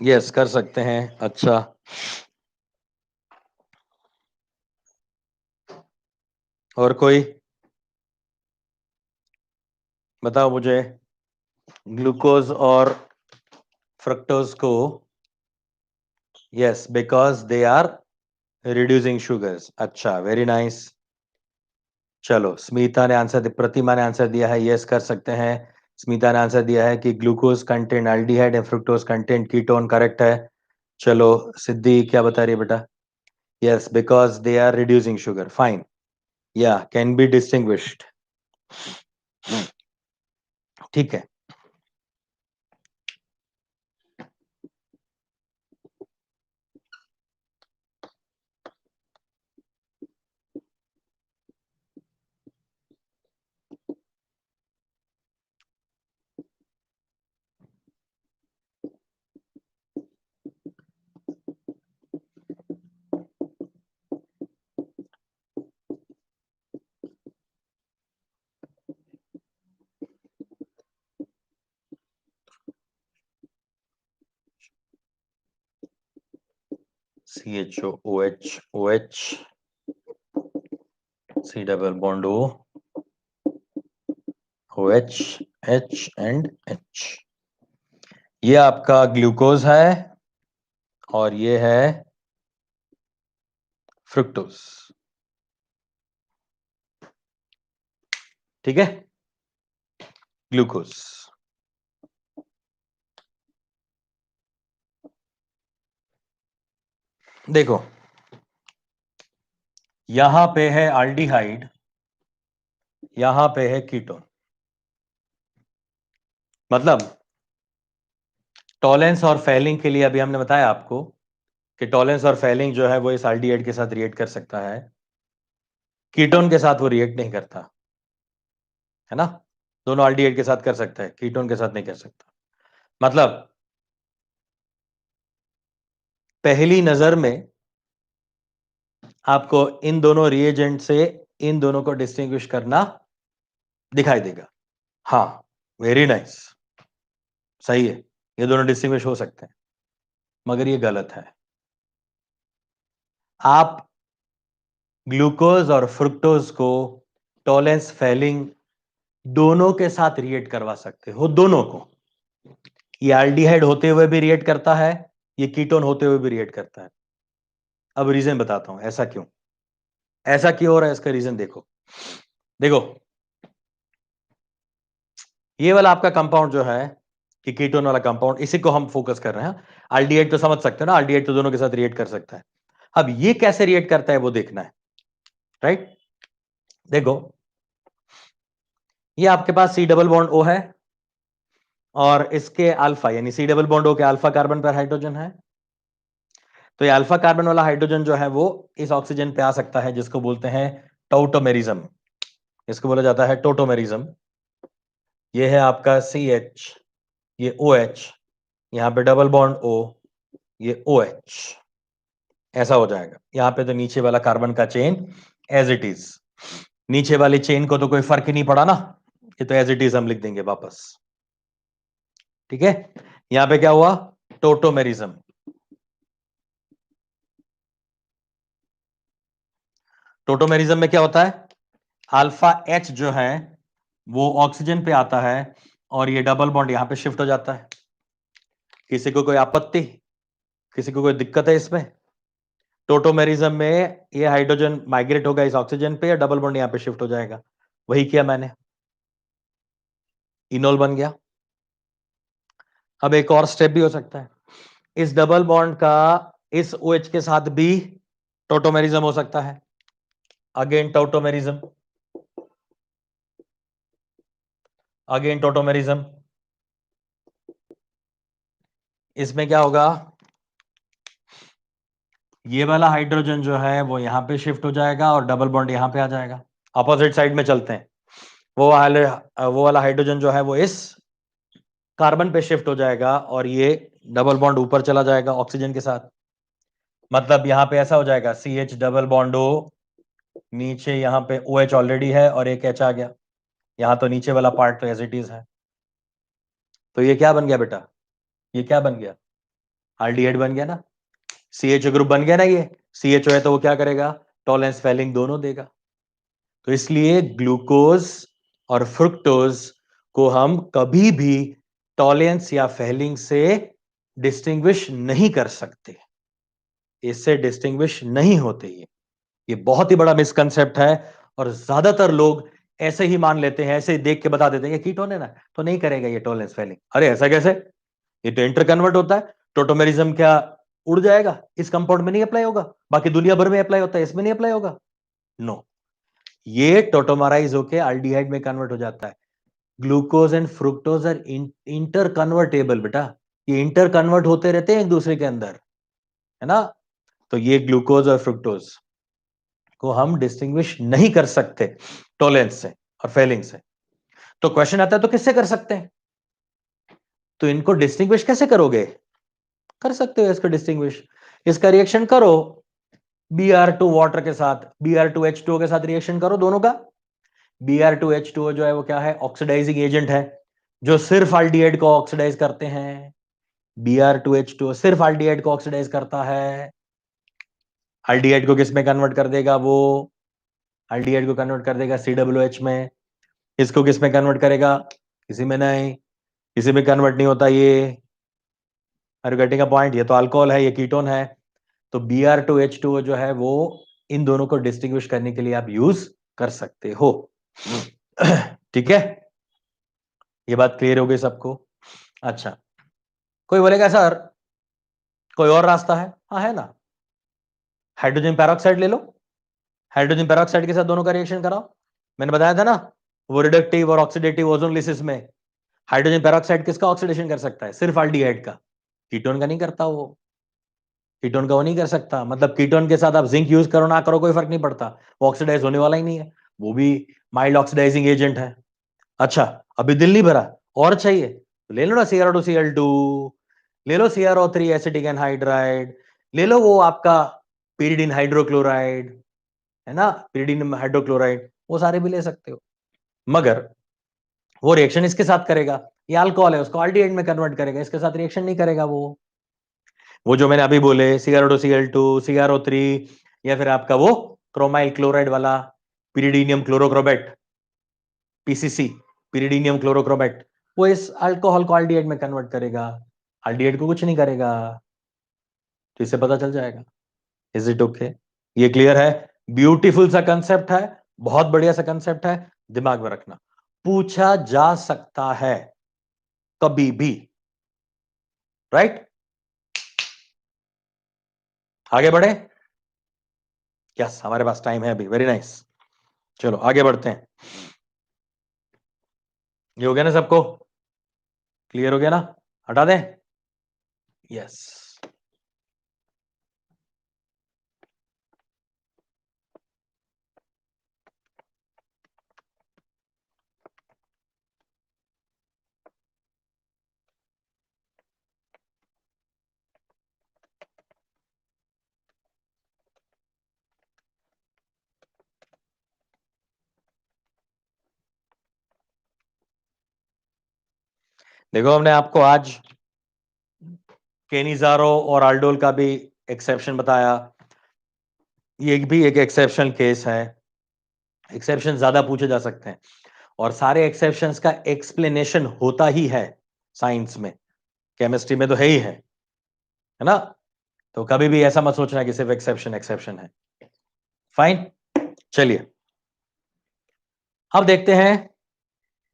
यस कर सकते हैं। अच्छा, और कोई बताओ मुझे, ग्लूकोज और फ्रक्टोज को, yes because they are reducing sugars. अच्छा, वेरी नाइस। चलो, स्मिता ने आंसर दिया, प्रतिमा ने आंसर दिया है यस कर सकते हैं। स्मिता ने आंसर दिया है कि glucose content aldehyde and fructose content ketone, correct है। चलो, सिद्धि क्या बता रही है बेटा? Yes because they are reducing sugar, fine, या कैन बी डिस्टिंग्विश्ड। ठीक है, CHO OH OH C double bond O OH H and H। ये आपका ग्लूकोज है और ये है फ्रुक्टोज। ठीक है, ग्लूकोज। देखो, यहां पे है एल्डिहाइड, यहां पे है कीटोन। मतलब टॉलेंस और फेलिंग के लिए अभी हमने बताया आपको कि टॉलेंस और फेलिंग जो है वो इस एल्डिहाइड के साथ रिएक्ट कर सकता है, कीटोन के साथ वो रिएक्ट नहीं करता है ना। दोनों एल्डिहाइड के साथ कर सकता है, कीटोन के साथ नहीं कर सकता। मतलब पहली नजर में आपको इन दोनों रिएजेंट से इन दोनों को डिस्टिंग्विश करना दिखाई देगा। हाँ, वेरी नाइस, सही है, ये दोनों डिस्टिंग्विश हो सकते हैं, मगर ये गलत है। आप ग्लूकोज और फ्रुक्टोज को टॉलेंस फेलिंग दोनों के साथ रिएक्ट करवा सकते हो, दोनों को। ये एल्डिहाइड होते हुए भी रिएक्ट करता है, ये कीटोन होते हुए भी रिएक्ट करता है। अब रीजन बताता हूं ऐसा क्यों, ऐसा क्यों हो रहा है, इसका रीजन देखो। देखो, ये वाला आपका कंपाउंड जो है कि कीटोन वाला कंपाउंड, इसी को हम फोकस कर रहे हैं। एल्डिहाइड तो समझ सकते हो ना, एल्डिहाइड तो दोनों के साथ रिएक्ट कर सकता है। अब ये कैसे रिएक्ट करता है वो देखना है, राइट। देखो, ये आपके पास सी डबल बॉन्ड ओ है और इसके अल्फा यानी सी डबल बॉन्ड ओ के अल्फा कार्बन पर हाइड्रोजन है। तो ये अल्फा कार्बन वाला हाइड्रोजन जो है वो इस ऑक्सीजन पे आ सकता है, जिसको बोलते हैं टोटोमेरिज्म। इसको बोला जाता है टोटोमेरिज्म। ये है आपका CH, ये OH, यहां पे डबल बॉन्ड O, ये OH, ऐसा हो जाएगा। यहां पे तो नीचे वाला कार्बन का चेन एज इट इज, नीचे वाली चेन को तो कोई फर्क ही नहीं पड़ा ना, ये तो एज इट इज हम लिख देंगे वापस, ठीक है। यहां पे क्या हुआ, टोटोमेरिज्म। टोटोमेरिज्म में क्या होता है, अल्फा H जो है वो ऑक्सीजन पे आता है और ये डबल बॉन्ड यहां पे शिफ्ट हो जाता है। किसी को कोई आपत्ति, किसी को कोई दिक्कत है इसमें? टोटोमेरिज्म में ये हाइड्रोजन माइग्रेट होगा इस ऑक्सीजन पे, या डबल बॉन्ड यहां पे शिफ्ट हो जाएगा। वही किया मैंने, इनोल बन गया। अब एक और स्टेप भी हो सकता है, इस डबल बॉन्ड का इस OH के साथ भी टोटोमेरिज्म हो सकता है। Again tautomerism, again tautomerism. इसमें क्या होगा, ये वाला हाइड्रोजन जो है वो यहां पे शिफ्ट हो जाएगा और डबल बॉन्ड यहां पे आ जाएगा। अपोजिट साइड में चलते हैं, वो वाला हाइड्रोजन जो है वो इस कार्बन पे शिफ्ट हो जाएगा और ये डबल बॉन्ड ऊपर चला जाएगा ऑक्सीजन के साथ। मतलब यहां पे ऐसा हो जाएगा CH डबल बॉन्ड O, नीचे यहां पे OH ऑलरेडी है और एक H आ गया, यहां तो नीचे वाला पार्ट तो एज इट इज है। तो ये क्या बन गया बेटा, ये क्या बन गया, एल्डिहाइड बन गया ना, CH ग्रुप बन गया ना। ये CHO है तो वो क्या करेगा, टॉलेंस फेलिंग दोनों देगा। तो इसलिए ग्लूकोज और फ्रुक्टोज को हम कभी भी टॉलेंस या फेलिंग से डिस्टिंग्विश नहीं कर सकते, इससे डिस्टिंग्विश नहीं होते। ये बहुत ही बड़ा मिसकंसेप्ट है और ज्यादातर लोग ऐसे ही मान लेते हैं, ऐसे ही देख के बता देते हैं कि कीटोन है ना तो नहीं करेगा ये टॉलेंस फेलिंग। अरे ऐसा कैसे, ये तो इंटर कन्वर्ट होता है। टोटोमेरिज्म क्या उड़ जाएगा, इस कंपाउंड में नहीं अप्लाई होगा, बाकी दुनिया भर में अप्लाई होता है, इसमें नहीं अप्लाई होगा? नो, ये टोटोमराइज होके एल्डिहाइड में कन्वर्ट हो जाता है। Glucose and fructose are interconvertible बेटा, ये इंटर कन्वर्ट होते रहते हैं एक दूसरे के अंदर, है ना। तो ये ग्लूकोज और फ्रुक्टोज को हम डिस्टिंग्विश नहीं कर सकते टॉलेंस से और फेलिंग से। तो क्वेश्चन आता है तो किससे कर सकते हैं, तो इनको डिस्टिंग्विश कैसे करोगे? कर सकते हो इसको डिस्टिंग्विश, इसका रिएक्शन करो Br2 वाटर के साथ, Br2H2O के साथ रिएक्शन करो दोनों का। Br2H2O जो है वो क्या है, ऑक्सीडाइजिंग एजेंट है जो सिर्फ एल्डिहाइड को ऑक्सीडाइज करते हैं। Br2H2O सिर्फ एल्डिहाइड को ऑक्सीडाइज करता है। एल्डिहाइड को किस में कन्वर्ट कर देगा, वो एल्डिहाइड को कन्वर्ट कर देगा COOH में। इसको किस में कन्वर्ट करेगा, किसी में नहीं, किसी में कन्वर्ट नहीं होता ये। Are you getting a point? ये तो अल्कोहल है, ये कीटोन है। तो Br2H2O जो है वो इन दोनों को डिस्टिंग्विश करने के लिए आप यूज कर सकते हो। ठीक है, ये बात क्लियर हो गई सबको? अच्छा, कोई बोलेगा सर कोई और रास्ता है? हाँ है ना, हाइड्रोजन पेरोक्साइड ले लो, हाइड्रोजन पेरोक्साइड के साथ दोनों का रिएक्शन कराओ। मैंने बताया था ना, वो रिडक्टिव और ऑक्सीडेटिव ओजोन लिसिस में हाइड्रोजन पेरोक्साइड किसका ऑक्सीडेशन कर सकता है, सिर्फ एल्डिहाइड का, कीटोन का नहीं करता वो, कीटोन का वो नहीं कर सकता। मतलब कीटोन के साथ आप जिंक यूज करो ना करो कोई फर्क नहीं पड़ता, वो ऑक्सीडाइज होने वाला ही नहीं है, वो भी माइल्ड ऑक्सीडाइजिंग एजेंट है। अच्छा, अभी दिल नहीं भरा, और चाहिए तो ले लो ना CrO2Cl2, ले लो CrO3 एसिटिक एनहाइड्राइड, ले लो वो आपका pyridine हाइड्रोक्लोराइड, है ना, pyridine हाइड्रोक्लोराइड, वो सारे भी ले सकते हो, मगर वो रिएक्शन इसके साथ करेगा, ये अल्कोहल है उसको एल्डिहाइड में कन्वर्ट करेगा, इसके साथ रिएक्शन नहीं करेगा। वो जो मैंने अभी बोले CrO2 CrO3, या फिर आपका वो क्रोमाइल क्लोराइड वाला पिरिडीनियम क्लोरोक्रोमेट, पीसीसी, पिरिडीनियम क्लोरोक्रोमेट, वो इस अल्कोहल को एल्डिहाइड में कन्वर्ट करेगा, एल्डिहाइड को कुछ नहीं करेगा। तो इससे पता चल जाएगा। Is it okay? ये क्लियर है? ब्यूटीफुल सा कंसेप्ट है, बहुत बढ़िया सा कंसेप्ट है, दिमाग में रखना, पूछा जा सकता है कभी भी, राइट? आगे बढ़े? यस, हमारे पास टाइम है अभी, वेरी नाइस। चलो आगे बढ़ते हैं। ये हो गया ना सबको? क्लियर हो गया ना? हटा दें? यस। देखो हमने आपको आज केनिजारो और आल्डोल का भी एक्सेप्शन बताया, ये भी एक एक्सेप्शन केस है। एक्सेप्शन ज्यादा पूछे जा सकते हैं और सारे एक्सेप्शंस का एक्सप्लेनेशन होता ही है साइंस में, केमिस्ट्री में तो है ही है ना? तो कभी भी ऐसा मत सोचना कि सिर्फ एक्सेप्शन एक्सेप्शन है। फाइन, चलिए अब देखते हैं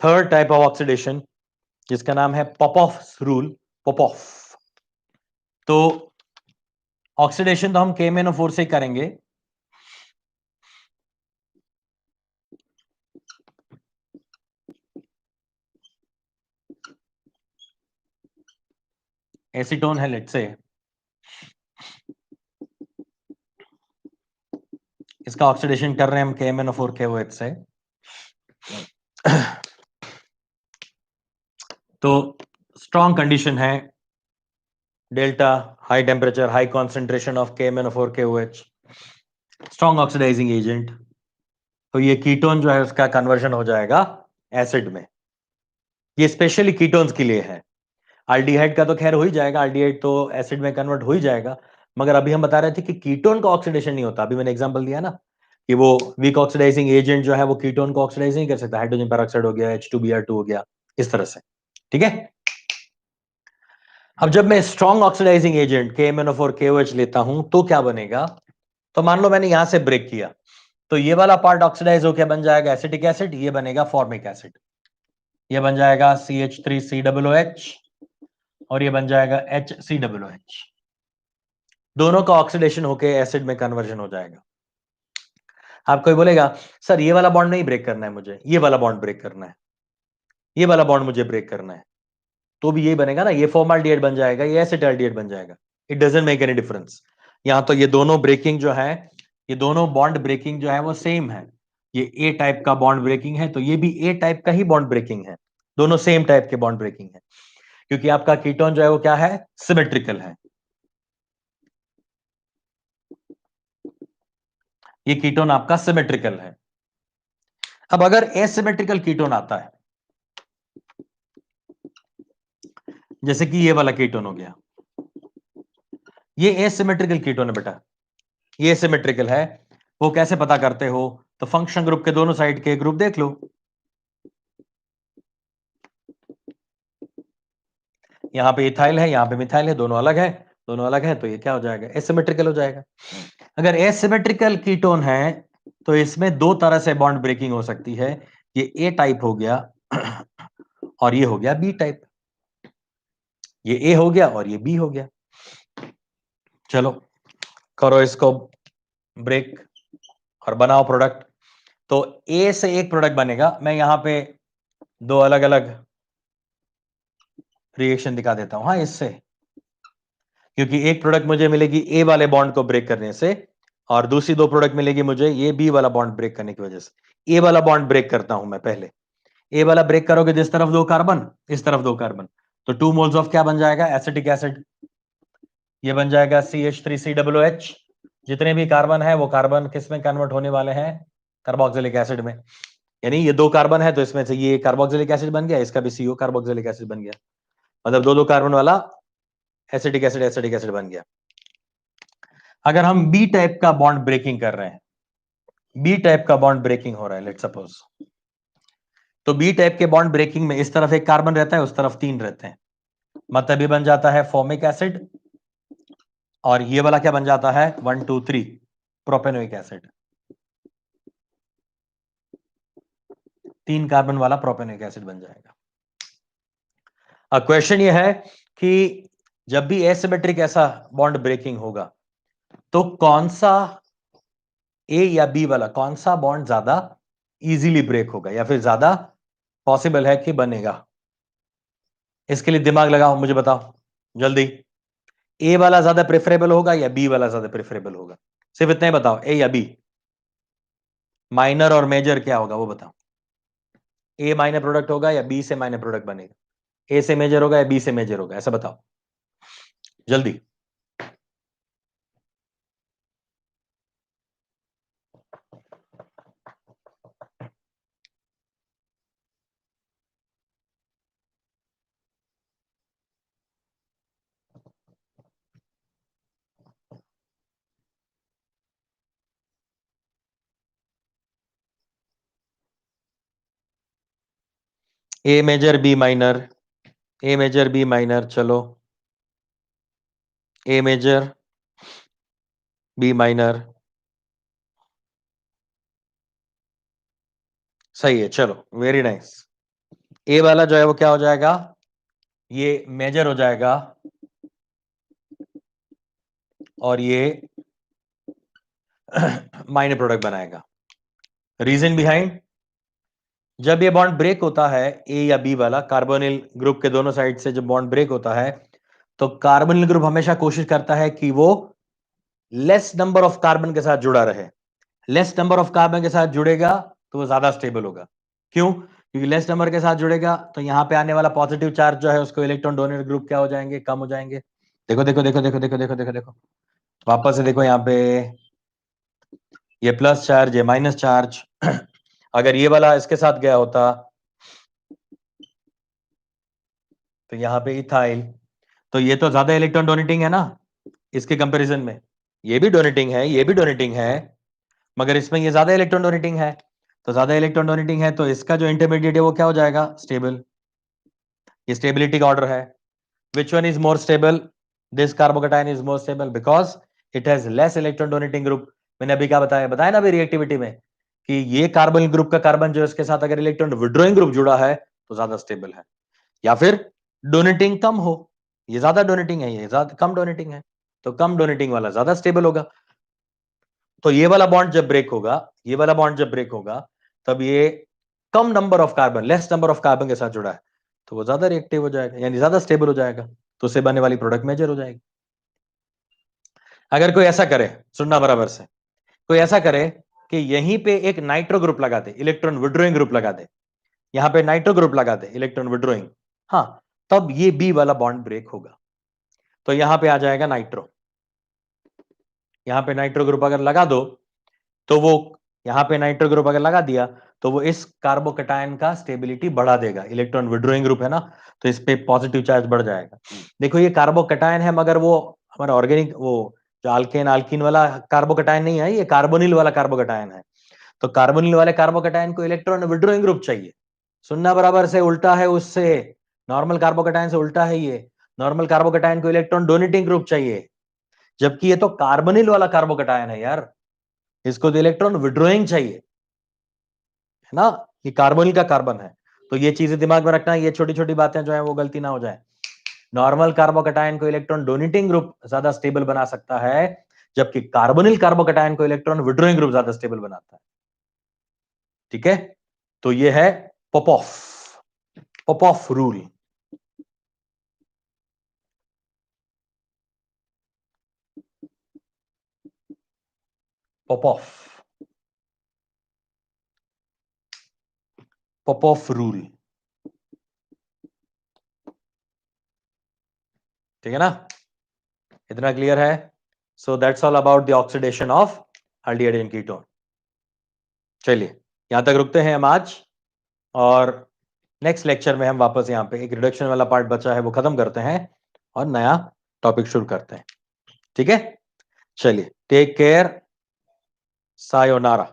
थर्ड टाइप ऑफ ऑक्सीडेशन, जिसका नाम है पॉपॉफ्स रूल, पॉपॉफ। तो ऑक्सीडेशन तो हम KMnO4 से ही करेंगे। एसीटोन है लेट से, इसका ऑक्सीडेशन कर रहे हैं हम KMnO4 KOH से। तो स्ट्रॉन्ग कंडीशन है delta, high temperature, high concentration of KMnO4 KOH, strong oxidising agent. तो ये कीटोन जो है उसका कन्वर्जन हो जाएगा एसिड में। ये स्पेशली कीटोन्स के लिए है, अल्डिहाइड का तो खैर हो ही जाएगा, अल्डिहाइड तो एसिड में कन्वर्ट हो ही जाएगा, मगर अभी हम बता रहे थे कि कीटोन का ऑक्सीडेशन नहीं होता। अभी मैंने एग्जांपल दिया ना कि वो वीक ऑक्सीडाइजिंग एजेंट जो है वो कीटोन को ऑक्सीडाइज नहीं कर सकता, हाइड्रोजन पेरोक्साइड हो गया, H2Br2 हो गया, इस तरह से। ठीक है, अब जब मैं strong oxidising agent KMnO4 KOH लेता हूं तो क्या बनेगा? तो मान लो मैंने यहां से ब्रेक किया, तो ये वाला पार्ट ऑक्सीडाइज होकर बन जाएगा एसिटिक एसिड, ये बनेगा फॉर्मिक एसिड, ये बन जाएगा CH3COOH और ये बन जाएगा HCOOH। दोनों का ऑक्सीडेशन होकर एसिड में कन्वर्जन हो जाएगा। आप कोई बोलेगा सर ये वाला बॉन्ड नहीं ब्रेक करना है मुझे, ये वाला बॉन्ड ब्रेक करना है, ये वाला बॉन्ड मुझे ब्रेक करना है, तो भी यही बनेगा ना, ये फॉर्माल्डिहाइड बन जाएगा, ये एसिटाल्डिहाइड बन जाएगा। It doesn't make any difference. यहां तो ये दोनों ब्रेकिंग जो है, ये दोनों बॉन्ड ब्रेकिंग जो है वो सेम है। ये ए टाइप का बॉन्ड ब्रेकिंग है तो ये भी ए टाइप का ही बॉन्ड ब्रेकिंग है, दोनों सेम टाइप के बॉन्ड ब्रेकिंग है, क्योंकि आपका कीटोन जो है वो क्या है, सिमेट्रिकल है। ये कीटोन आपका सिमेट्रिकल है। अब अगर एसिमेट्रिकल कीटोन आता है, जैसे कि ये वाला कीटोन हो गया, ये एसिमेट्रिकल कीटोन है बेटा, ये सिमेट्रिकल है। वो कैसे पता करते हो? तो फंक्शन ग्रुप के दोनों साइड के ग्रुप देख लो, यहां पे इथाइल है, यहां पे मिथाइल है, दोनों अलग है, दोनों अलग है, तो ये क्या हो जाएगा, एसिमेट्रिकल हो जाएगा। अगर एसिमेट्रिकल कीटोन है तो इसमें दो तरह से बॉन्ड ब्रेकिंग हो सकती है, ये ए टाइप हो गया और ये हो गया बी टाइप, ये ए हो गया और ये बी हो गया। चलो करो इसको ब्रेक और बनाओ प्रोडक्ट। तो ए से एक प्रोडक्ट बनेगा, मैं यहां पे दो अलग अलग रिएक्शन दिखा देता हूं, हाँ इससे, क्योंकि एक प्रोडक्ट मुझे मिलेगी ए वाले बॉन्ड को ब्रेक करने से और दूसरी दो प्रोडक्ट मिलेगी मुझे ये बी वाला बॉन्ड ब्रेक करने की वजह से। ए वाला बॉन्ड ब्रेक करता हूं मैं पहले, ए वाला ब्रेक करोगे जिस तरफ दो कार्बन, इस तरफ दो कार्बन, तो 2 मोल्स ऑफ क्या बन जाएगा, एसिटिक एसिड। ये बन जाएगा CH3COOH। जितने भी कार्बन है वो कार्बन किस में कन्वर्ट होने वाले हैं? कार्बोक्सिलिक एसिड में। यानी ये दो कार्बन है तो इसमें से ये कार्बोक्सिलिक एसिड बन गया, इसका भी CO कार्बोक्सिलिक एसिड बन गया, मतलब दो दो कार्बन वाला एसिडिक एसिड बन गया। अगर हम बी टाइप का बॉन्ड ब्रेकिंग कर रहे हैं, बी टाइप का बॉन्ड ब्रेकिंग हो रहा है, लेट्स सपोज, तो बी टाइप के बॉन्ड ब्रेकिंग में इस तरफ एक कार्बन रहता है, उस तरफ 3 रहते हैं, मतलब ये बन जाता है फॉर्मिक एसिड, और ये वाला क्या बन जाता है? 1 2 3 प्रोपेनोइक एसिड। 3 कार्बन वाला प्रोपेनोइक एसिड बन जाएगा। अब क्वेश्चन ये है कि जब भी एसिमेट्रिक ऐसा बॉन्ड ब्रेकिंग होगा तो कौन सा ए या बी वाला, कौन सा बॉन्ड ज्यादा इजीली ब्रेक होगा या फिर ज्यादा पॉसिबल है कि बनेगा? इसके लिए दिमाग लगाओ, मुझे बताओ जल्दी। ए वाला ज्यादा प्रेफरेबल होगा या बी वाला ज्यादा प्रेफरेबल होगा? सिर्फ इतना ही बताओ, ए या बी। माइनर और मेजर क्या होगा वो बताओ। ए माइनर प्रोडक्ट होगा या बी से माइनर प्रोडक्ट बनेगा? ए से मेजर होगा या बी से मेजर होगा? ऐसा बताओ जल्दी। ए मेजर बी माइनर, ए मेजर बी माइनर, चलो ए मेजर बी माइनर, सही है, चलो वेरी नाइस। ए वाला जो है वो क्या हो जाएगा? ये मेजर हो जाएगा और ये माइनर प्रोडक्ट बनाएगा। रीजन बिहाइंड, जब ये बॉन्ड ब्रेक होता है ए या बी वाला, कार्बोनिल ग्रुप के दोनों साइड से जब बॉन्ड ब्रेक होता है तो कार्बोनिल ग्रुप हमेशा कोशिश करता है कि वो लेस नंबर ऑफ कार्बन के साथ जुड़ा रहे। लेस नंबर ऑफ कार्बन के साथ जुड़ेगा तो वो ज्यादा स्टेबल होगा। क्यों? क्योंकि लेस नंबर के साथ जुड़ेगा तो यहां पे आने वाला पॉजिटिव चार्ज जो है उसको इलेक्ट्रॉन डोनेट ग्रुप क्या हो जाएंगे? कम हो जाएंगे। देखो देखो देखो देखो देखो देखो देखो देखो, वापस से देखो, यहाँ पे ये प्लस चार्ज, ये माइनस चार्ज। अगर ये वाला इसके साथ गया होता तो यहाँ पे इथाइल, तो ये तो ज्यादा इलेक्ट्रॉन डोनेटिंग है ना इसके कंपैरिजन में। ये भी डोनेटिंग है, ये भी डोनेटिंग है, मगर इसमें ये ज्यादा इलेक्ट्रॉन डोनेटिंग है। तो ज्यादा इलेक्ट्रॉन डोनेटिंग है तो इसका जो इंटरमीडिएट है वो क्या हो जाएगा? स्टेबल। ये स्टेबिलिटी का ऑर्डर है। Which one is more stable? This carbocation is more stable because it has less electron donating group. मैंने अभी क्या बताया, बताया ना अभी रिएक्टिविटी में, कि ये कार्बन ग्रुप का कार्बन जो है इसके साथ अगर इलेक्ट्रॉन विड्रॉइंग ग्रुप जुड़ा है तो ज्यादा स्टेबल है। या फिर डोनेटिंग कम हो, ये ज्यादा डोनेटिंग है, ये ज्यादा कम डोनेटिंग है, तो कम डोनेटिंग वाला ज्यादा स्टेबल होगा। तो ये वाला बॉन्ड जब ब्रेक होगा, ये वाला बॉन्ड जब ब्रेक होगा, तब ये कम number of carbon, less number of carbon के साथ जुड़ा है, तो वो ज्यादा रिएक्टिव हो जाएगा, यानी ज्यादा स्टेबल हो जाएगा, तो उससे बनने वाली प्रोडक्ट मेजर हो जाएगी। अगर कोई ऐसा करे, सुनना बराबर से, कोई ऐसा करे कि यहीं पे एक नाइट्रो ग्रुप लगा दे, इलेक्ट्रॉन विड्रॉइंग ग्रुप लगा दे, यहां पे नाइट्रो ग्रुप लगा दे, इलेक्ट्रॉन विड्रॉइंग, हाँ, तब ये बी वाला बॉन्ड ब्रेक होगा। तो यहां पे आ जाएगा नाइट्रो, यहां पे नाइट्रो ग्रुप अगर लगा दो तो वो, यहां पे नाइट्रो ग्रुप अगर लगा दिया तो वो इस कार्बोकेटायन का स्टेबिलिटी बढ़ा देगा। इलेक्ट्रॉन विड्रॉइंग ग्रुप है ना, तो इस पे पॉजिटिव चार्ज बढ़ जाएगा। देखो ये कार्बोकेटायन है मगर वो हमारा ऑर्गेनिक, वो जो अल्केन अल्कीन वाला कार्बोकेटायन नहीं है, ये कार्बोनिल वाला कार्बोकेटायन है। तो कार्बोनिल वाले कार्बोकेटायन को इलेक्ट्रॉन विड्रॉइंग ग्रुप चाहिए। सुनना बराबर से, उल्टा है उससे, नॉर्मल कार्बोकेटायन से उल्टा है ये। नॉर्मल कार्बोकेटायन को इलेक्ट्रॉन डोनेटिंग ग्रुप चाहिए, जबकि ये तो कार्बोनिल वाला कार्बोकेटायन है यार, इसको तो इलेक्ट्रॉन विड्रॉइंग चाहिए, है ना। ये कार्बोनिल का कार्बन है। तो ये चीजें दिमाग में रखना, ये छोटी छोटी बातें जो है वो गलती ना हो जाए। नॉर्मल कार्बोकेटायन को इलेक्ट्रॉन डोनेटिंग ग्रुप ज्यादा स्टेबल बना सकता है, जबकि कार्बोनिल कार्बोकेटायन को इलेक्ट्रॉन विड्रॉइंग ग्रुप ज्यादा स्टेबल बनाता है। ठीक है, तो ये है पॉपॉफ, पॉपॉफ रूल। पॉपॉफ, पॉपॉफ रूल, ठीक है ना। इतना क्लियर है? सो that's all about the oxidation of aldehyde ketone. चलिए यहां तक रुकते हैं हम आज, और नेक्स्ट लेक्चर में हम वापस यहाँ पे एक रिडक्शन वाला पार्ट बचा है वो खत्म करते हैं और नया टॉपिक शुरू करते हैं। ठीक है, चलिए, टेक केयर, सायोनारा।